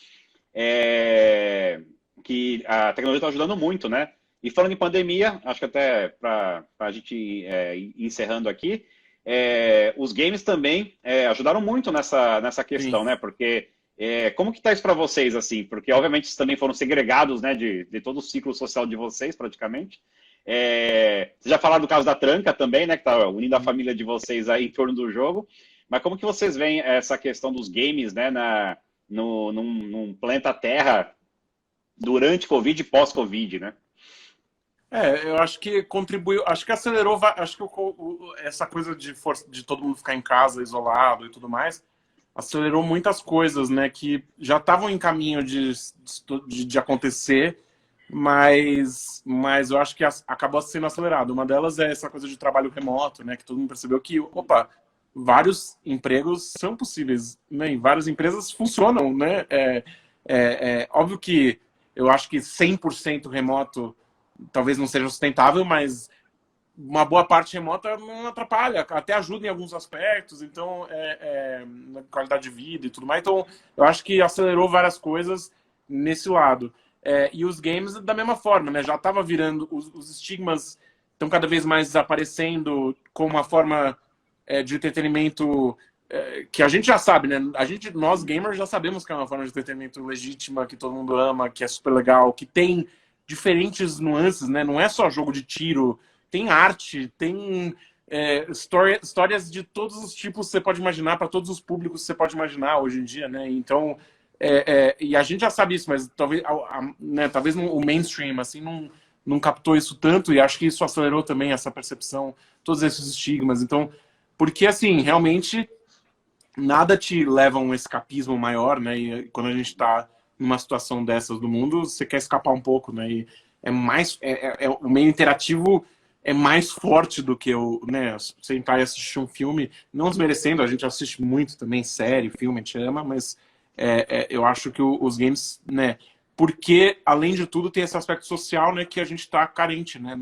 que a tecnologia está ajudando muito, né? E falando em pandemia, acho que até para a gente ir encerrando aqui, os games também ajudaram muito nessa questão, Sim. né? Porque como que tá isso para vocês, assim? Porque, obviamente, vocês também foram segregados, né, de todo o ciclo social de vocês, praticamente. Vocês já falaram do caso da Tranca também, né, que tá unindo a família de vocês aí em torno do jogo. Mas como que vocês veem essa questão dos games, né, num planeta Terra durante Covid e pós-Covid, né? Eu acho que contribuiu, acho que acelerou, acho que essa coisa de todo mundo ficar em casa, isolado e tudo mais, acelerou muitas coisas, né, que já estavam em caminho de acontecer, mas eu acho que acabou sendo acelerado. Uma delas é essa coisa de trabalho remoto, né, que todo mundo percebeu que, opa, vários empregos são possíveis, né, e várias empresas funcionam, né, óbvio que eu acho que 100% remoto talvez não seja sustentável, mas uma boa parte remota não atrapalha, até ajuda em alguns aspectos, então, na qualidade de vida e tudo mais. Então, eu acho que acelerou várias coisas nesse lado. E os games, da mesma forma, né? Já estava virando, os estigmas estão cada vez mais desaparecendo como uma forma de entretenimento que a gente já sabe, né? Nós gamers já sabemos que é uma forma de entretenimento legítima, que todo mundo ama, que é super legal, que tem diferentes nuances, né? Não é só jogo de tiro, tem arte, tem histórias de todos os tipos que você pode imaginar, para todos os públicos que você pode imaginar hoje em dia, né? Então, e a gente já sabe isso, mas talvez, né, talvez o mainstream assim não captou isso tanto, e acho que isso acelerou também essa percepção, todos esses estigmas. Então, porque assim, realmente nada te leva a um escapismo maior, né? E quando a gente está numa situação dessas do mundo, você quer escapar um pouco, né? E o meio interativo é mais forte do que né, sentar e assistir um filme, não desmerecendo, a gente assiste muito também série, filme, a gente ama, mas eu acho que os games, né, porque além de tudo tem esse aspecto social, né, que a gente está carente, né,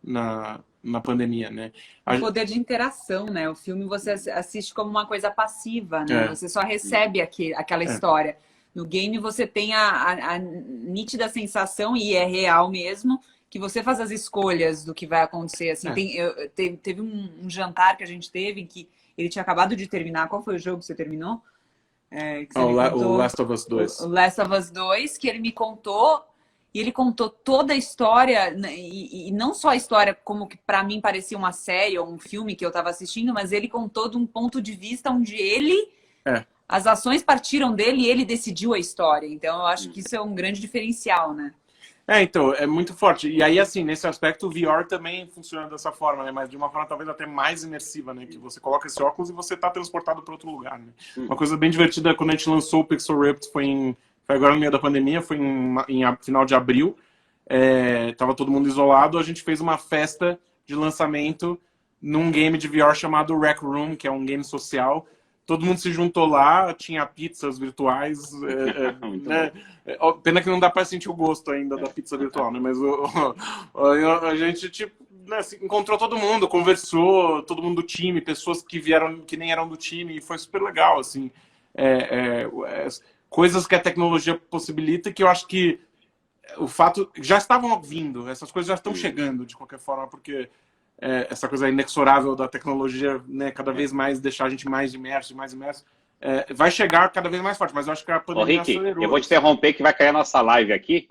na pandemia, né? O poder de interação, né? O filme você assiste como uma coisa passiva, né? Você só recebe aquela história. No game você tem a nítida sensação, e é real mesmo, que você faz as escolhas do que vai acontecer. Assim, teve um jantar que a gente teve em que ele tinha acabado de terminar. Qual foi o jogo que você terminou? O Last of Us 2. O Last of Us 2, que ele me contou, e ele contou toda a história, e não só a história como que para mim parecia uma série ou um filme que eu estava assistindo, mas ele contou de um ponto de vista onde as ações partiram dele e ele decidiu a história. Então eu acho que isso é um grande diferencial, né? Então, é muito forte. E aí, assim, nesse aspecto, o VR também funciona dessa forma, né? Mas de uma forma talvez até mais imersiva, né? Que você coloca esse óculos e você tá transportado para outro lugar, né? Uma coisa bem divertida, quando a gente lançou o Pixel Ripped, foi agora no meio da pandemia, foi em final de abril. Tava todo mundo isolado, a gente fez uma festa de lançamento num game de VR chamado Rec Room, que é um game social. Todo mundo se juntou lá, tinha pizzas virtuais, né? Pena que não dá para sentir o gosto ainda da pizza virtual, né? Mas a gente tipo, né, encontrou todo mundo, conversou, todo mundo do time, pessoas que vieram que nem eram do time, e foi super legal, assim. Coisas que a tecnologia possibilita, que eu acho que o fato já estavam vindo, essas coisas já estão chegando de qualquer forma, porque essa coisa inexorável da tecnologia, né, cada vez mais deixar a gente mais imerso, vai chegar cada vez mais forte, mas eu acho que a pandemia acelerou. Eu vou te interromper que vai cair a nossa live aqui.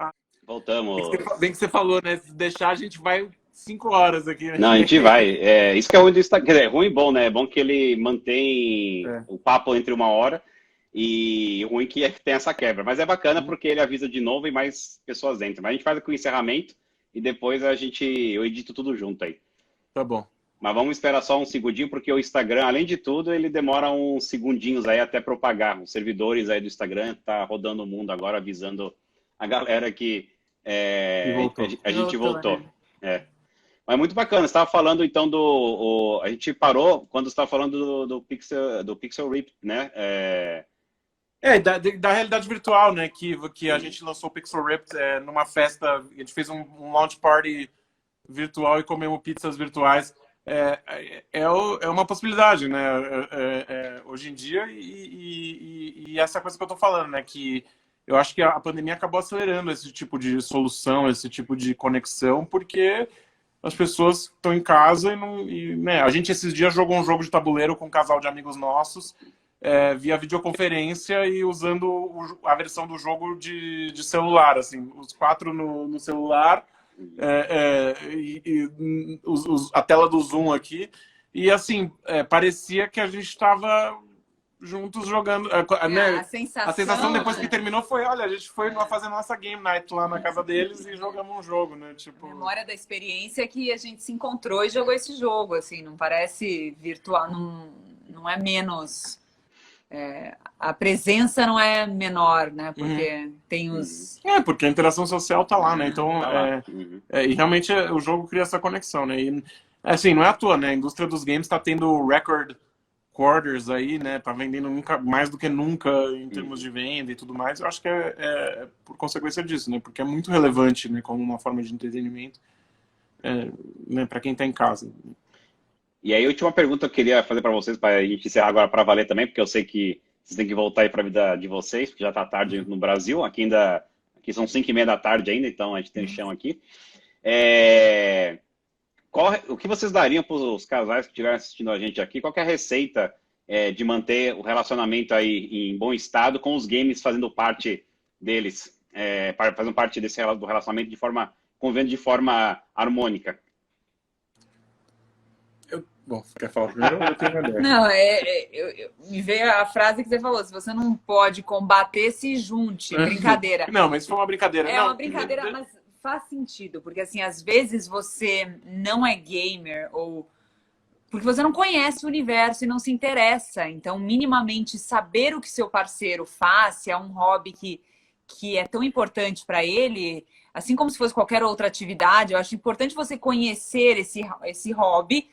Voltamos. Bem que você falou, né? Se deixar, a gente vai 5 horas aqui. Né? Não, a gente vai. Isso que é ruim do Instagram. Quer dizer, ruim e bom, né? É bom que ele mantém o papo entre 1 hora, e ruim que tem essa quebra. Mas é bacana porque ele avisa de novo e mais pessoas entram. Mas a gente faz aqui o encerramento e depois eu edito tudo junto aí. Tá bom. Mas vamos esperar só um segundinho, porque o Instagram, além de tudo, ele demora uns segundinhos aí até propagar. Os servidores aí do Instagram tá rodando o mundo agora, avisando a galera que a gente voltou. Né? Mas muito bacana. Você estava falando, então, a gente parou quando você estava falando do Pixel Ripped, né? Da realidade virtual, né? Que a gente lançou o Pixel Ripped numa festa, a gente fez um launch party virtual e comemos pizzas virtuais. É uma possibilidade, né? Hoje em dia, e essa coisa que eu tô falando, né? Que eu acho que a pandemia acabou acelerando esse tipo de solução, esse tipo de conexão, porque as pessoas estão em casa né? A gente esses dias jogou um jogo de tabuleiro com um casal de amigos nossos, via videoconferência e usando a versão do jogo de celular, assim, os 4 no celular, a tela do Zoom aqui, e assim, parecia que a gente estava juntos jogando, né? A sensação, a sensação depois que terminou foi, olha, a gente foi fazer nossa game night lá na casa deles e jogamos um jogo, né? Tipo... A memória da experiência que a gente se encontrou e jogou esse jogo, assim, não parece virtual, não é menos... a presença não é menor, né? Porque tem os... porque a interação social tá lá, né? Então, Tá lá. e realmente o jogo cria essa conexão, né? E, assim, não é à toa, né? A indústria dos games tá tendo record quarters aí, né? Tá vendendo mais do que nunca em termos de venda e tudo mais. Eu acho que é por consequência disso, né? Porque é muito relevante, né? Como uma forma de entretenimento, né? Para quem tá em casa. E aí, a última pergunta que eu queria fazer para vocês, para a gente encerrar agora para valer também, porque eu sei que vocês têm que voltar aí para a vida de vocês, porque já está tarde no Brasil, aqui são 5:30 da tarde ainda, então a gente tem chão aqui. O que vocês dariam para os casais que estiverem assistindo a gente aqui? Qual que é a receita de manter o relacionamento aí em bom estado, com os games fazendo parte deles, fazendo parte do relacionamento convivendo de forma harmônica? Bom, você quer falar primeiro ou eu tenho uma ideia? Não, me veio a frase que você falou, se você não pode combater, se junte, brincadeira. Não, mas foi uma brincadeira. É uma brincadeira, mas faz sentido, porque assim, às vezes você não é gamer ou porque você não conhece o universo e não se interessa, então minimamente saber o que seu parceiro faz, se é um hobby que é tão importante para ele, assim como se fosse qualquer outra atividade, eu acho importante você conhecer esse hobby,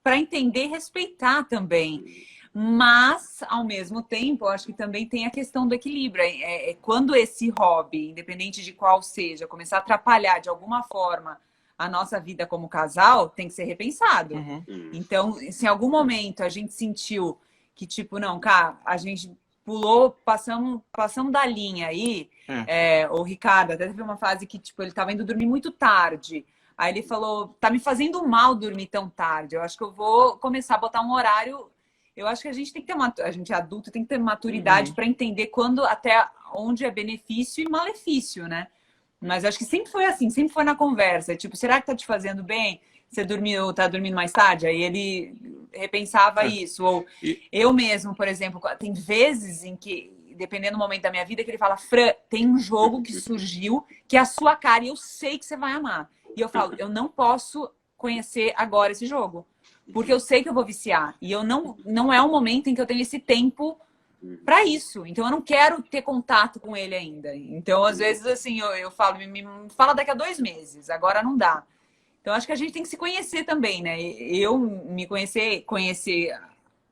para entender e respeitar também. Mas, ao mesmo tempo, eu acho que também tem a questão do equilíbrio. Quando esse hobby, independente de qual seja, começar a atrapalhar de alguma forma a nossa vida como casal, tem que ser repensado. Então, se em algum momento a gente sentiu que, tipo, não, cara, a gente pulou, passamos da linha aí, o Ricardo até teve uma fase que, tipo, ele estava indo dormir muito tarde. Aí ele falou, tá me fazendo mal dormir tão tarde. Eu acho que eu vou começar a botar um horário. Eu acho que a gente tem que ter a gente é adulto, tem que ter maturidade para entender até onde é benefício e malefício, né? Mas eu acho que sempre foi assim, sempre foi na conversa. Tipo, será que tá te fazendo bem? Você tá dormindo mais tarde? Aí ele repensava isso. Ou eu mesmo, por exemplo, tem vezes em que, dependendo do momento da minha vida, que ele fala, Fran, tem um jogo que surgiu que é a sua cara e eu sei que você vai amar. E eu falo, eu não posso conhecer agora esse jogo, porque eu sei que eu vou viciar. E não é um momento em que eu tenho esse tempo para isso. Então, eu não quero ter contato com ele ainda. Então, às vezes, assim, eu falo, me fala daqui a 2 meses, agora não dá. Então, acho que a gente tem que se conhecer também, né? Eu me conhecer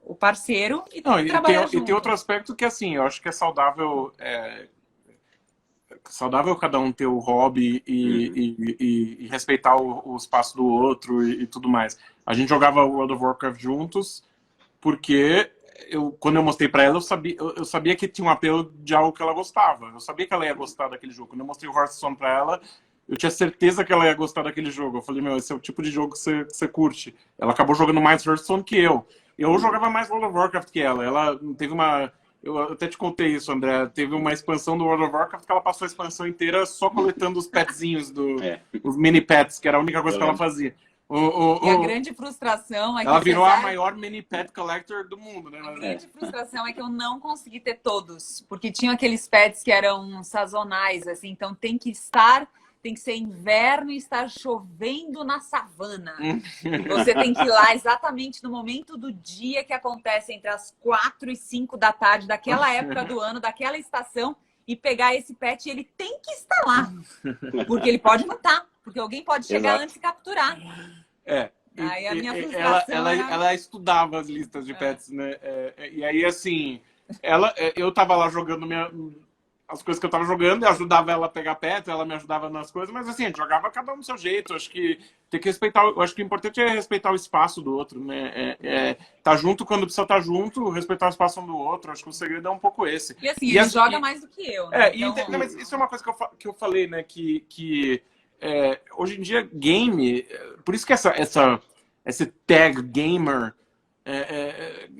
o parceiro e trabalhar junto. E tem outro aspecto que, assim, eu acho que é saudável... saudável cada um ter o hobby e respeitar o espaço do outro e tudo mais. A gente jogava World of Warcraft juntos porque quando eu mostrei pra ela, eu sabia que tinha um apelo de algo que ela gostava. Eu sabia que ela ia gostar daquele jogo. Quando eu mostrei o Hearthstone pra ela, eu tinha certeza que ela ia gostar daquele jogo. Eu falei, esse é o tipo de jogo que você curte. Ela acabou jogando mais Hearthstone que eu. Eu jogava mais World of Warcraft que ela. Ela teve uma... Eu até te contei isso, André. Teve uma expansão do World of Warcraft que ela passou a expansão inteira só coletando os petzinhos, os mini pets, que era a única coisa que ela fazia. E a grande frustração é que... Ela virou a maior mini pet collector do mundo, né? A grande frustração é que eu não consegui ter todos, porque tinham aqueles pets que eram sazonais, assim, então tem que ser inverno e estar chovendo na savana. Você tem que ir lá exatamente no momento do dia que acontece entre as 4 e 5 da tarde, daquela época do ano, daquela estação, e pegar esse pet e ele tem que estar lá. Porque ele pode não estar, porque alguém pode chegar antes e capturar. Aí a minha frustração ela estudava as listas de pets, né? E aí, assim... eu tava lá jogando as coisas que eu tava jogando, eu ajudava ela a pegar perto, ela me ajudava nas coisas, mas assim, a gente jogava cada um do seu jeito. Acho que tem que respeitar, eu acho que o importante é respeitar o espaço do outro, né? Tá junto quando precisa estar junto, respeitar o espaço um do outro. Acho que o segredo é um pouco esse. E assim, ele joga mais do que eu, né? Então... não, mas isso é uma coisa que eu falei, né? Hoje em dia, game, por isso que esse tag gamer,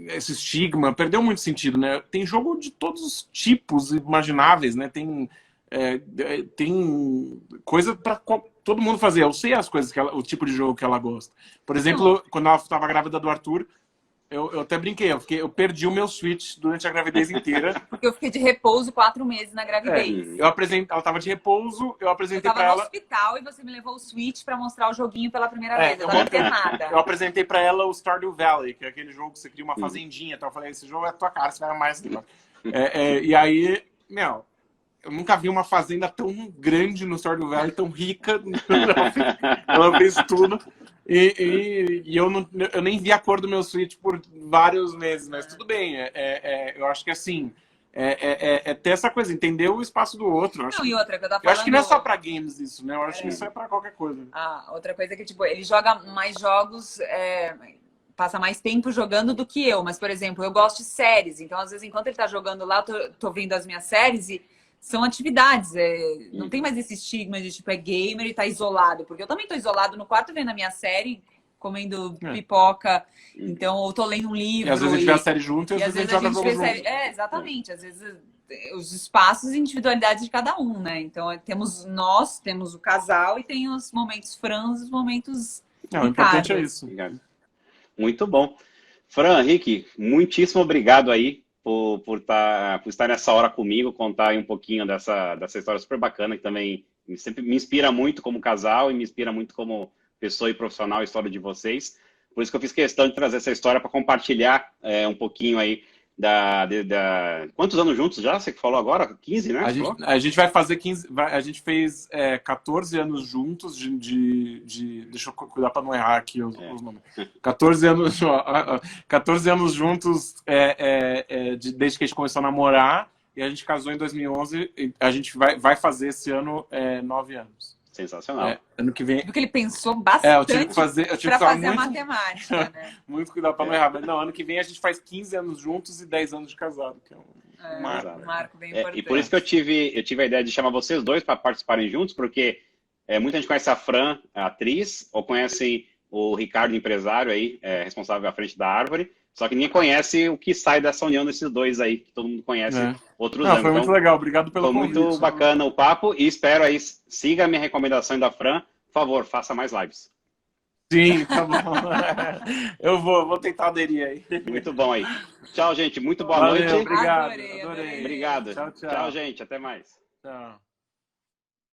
esse estigma perdeu muito sentido, né? Tem jogo de todos os tipos imagináveis, né? Tem coisa para todo mundo fazer. Eu sei as coisas o tipo de jogo que ela gosta. Por exemplo, quando ela estava grávida do Arthur, eu até brinquei, eu perdi o meu Switch durante a gravidez inteira. Porque eu fiquei de repouso 4 meses na gravidez. Ela estava de repouso, eu apresentei para ela... Eu estava no hospital e você me levou o Switch para mostrar o joguinho pela primeira vez. Eu não entendo nada. Eu apresentei para ela o Stardew Valley, que é aquele jogo que você cria uma fazendinha. Então eu falei, esse jogo é a tua cara, você vai amar esse jogo. E aí, eu nunca vi uma fazenda tão grande no Stardew Valley, tão rica. Ela fez tudo. E eu nem vi a cor do meu Switch por vários meses, mas tudo bem. Eu acho que assim, ter essa coisa, entender o espaço do outro. E outra que eu tava falando... Eu acho que não é só pra games isso, né? Eu acho que isso é pra qualquer coisa. Outra coisa é que, tipo, ele joga mais jogos, passa mais tempo jogando do que eu. Mas, por exemplo, eu gosto de séries. Então, às vezes, enquanto ele tá jogando lá, eu tô vendo as minhas séries e são atividades. Não tem mais esse estigma de, tipo, é gamer e tá isolado. Porque eu também tô isolado no quarto vendo a minha série, comendo pipoca. Então, eu tô lendo um livro. E às vezes a gente vê a série junto e às vezes a gente joga jogo junto. Exatamente. Às vezes os espaços e individualidades de cada um, né? Então, temos o casal e tem os momentos frans, os momentos o importante é isso. Obrigado. Muito bom. Fran, Rick, muitíssimo obrigado aí por estar nessa hora comigo, contar aí um pouquinho dessa história super bacana, que também sempre me inspira muito como casal e me inspira muito como pessoa e profissional a história de vocês. Por isso que eu fiz questão de trazer essa história para compartilhar um pouquinho aí Quantos anos juntos já? Você que falou agora? 15, né? A gente vai fazer 15... A gente fez 14 anos juntos deixa eu cuidar para não errar aqui os nomes. 14 anos juntos desde que a gente começou a namorar, e a gente casou em 2011. E a gente vai fazer esse ano 9 anos. Sensacional. Ano que vem... Porque ele pensou bastante eu tive que fazer a matemática, né? Muito cuidado para não errar. Mas não, ano que vem a gente faz 15 anos juntos e 10 anos de casado, que é um marco bem importante. E por isso que eu tive a ideia de chamar vocês dois para participarem juntos, porque muita gente conhece a Fran, a atriz, ou conhece o Ricardo, empresário aí, responsável à frente da Árvore, só que ninguém conhece o que sai dessa união desses dois aí, que todo mundo conhece outros anos. Foi muito legal, obrigado pelo convite. Foi muito bacana o papo e espero aí, siga a minha recomendação da Fran, por favor, faça mais lives. Sim, tá bom. Eu vou tentar aderir aí. Muito bom aí. Tchau, gente, muito boa noite. Obrigado. Adorei. Obrigado. Tchau. Tchau, gente, até mais. Tchau.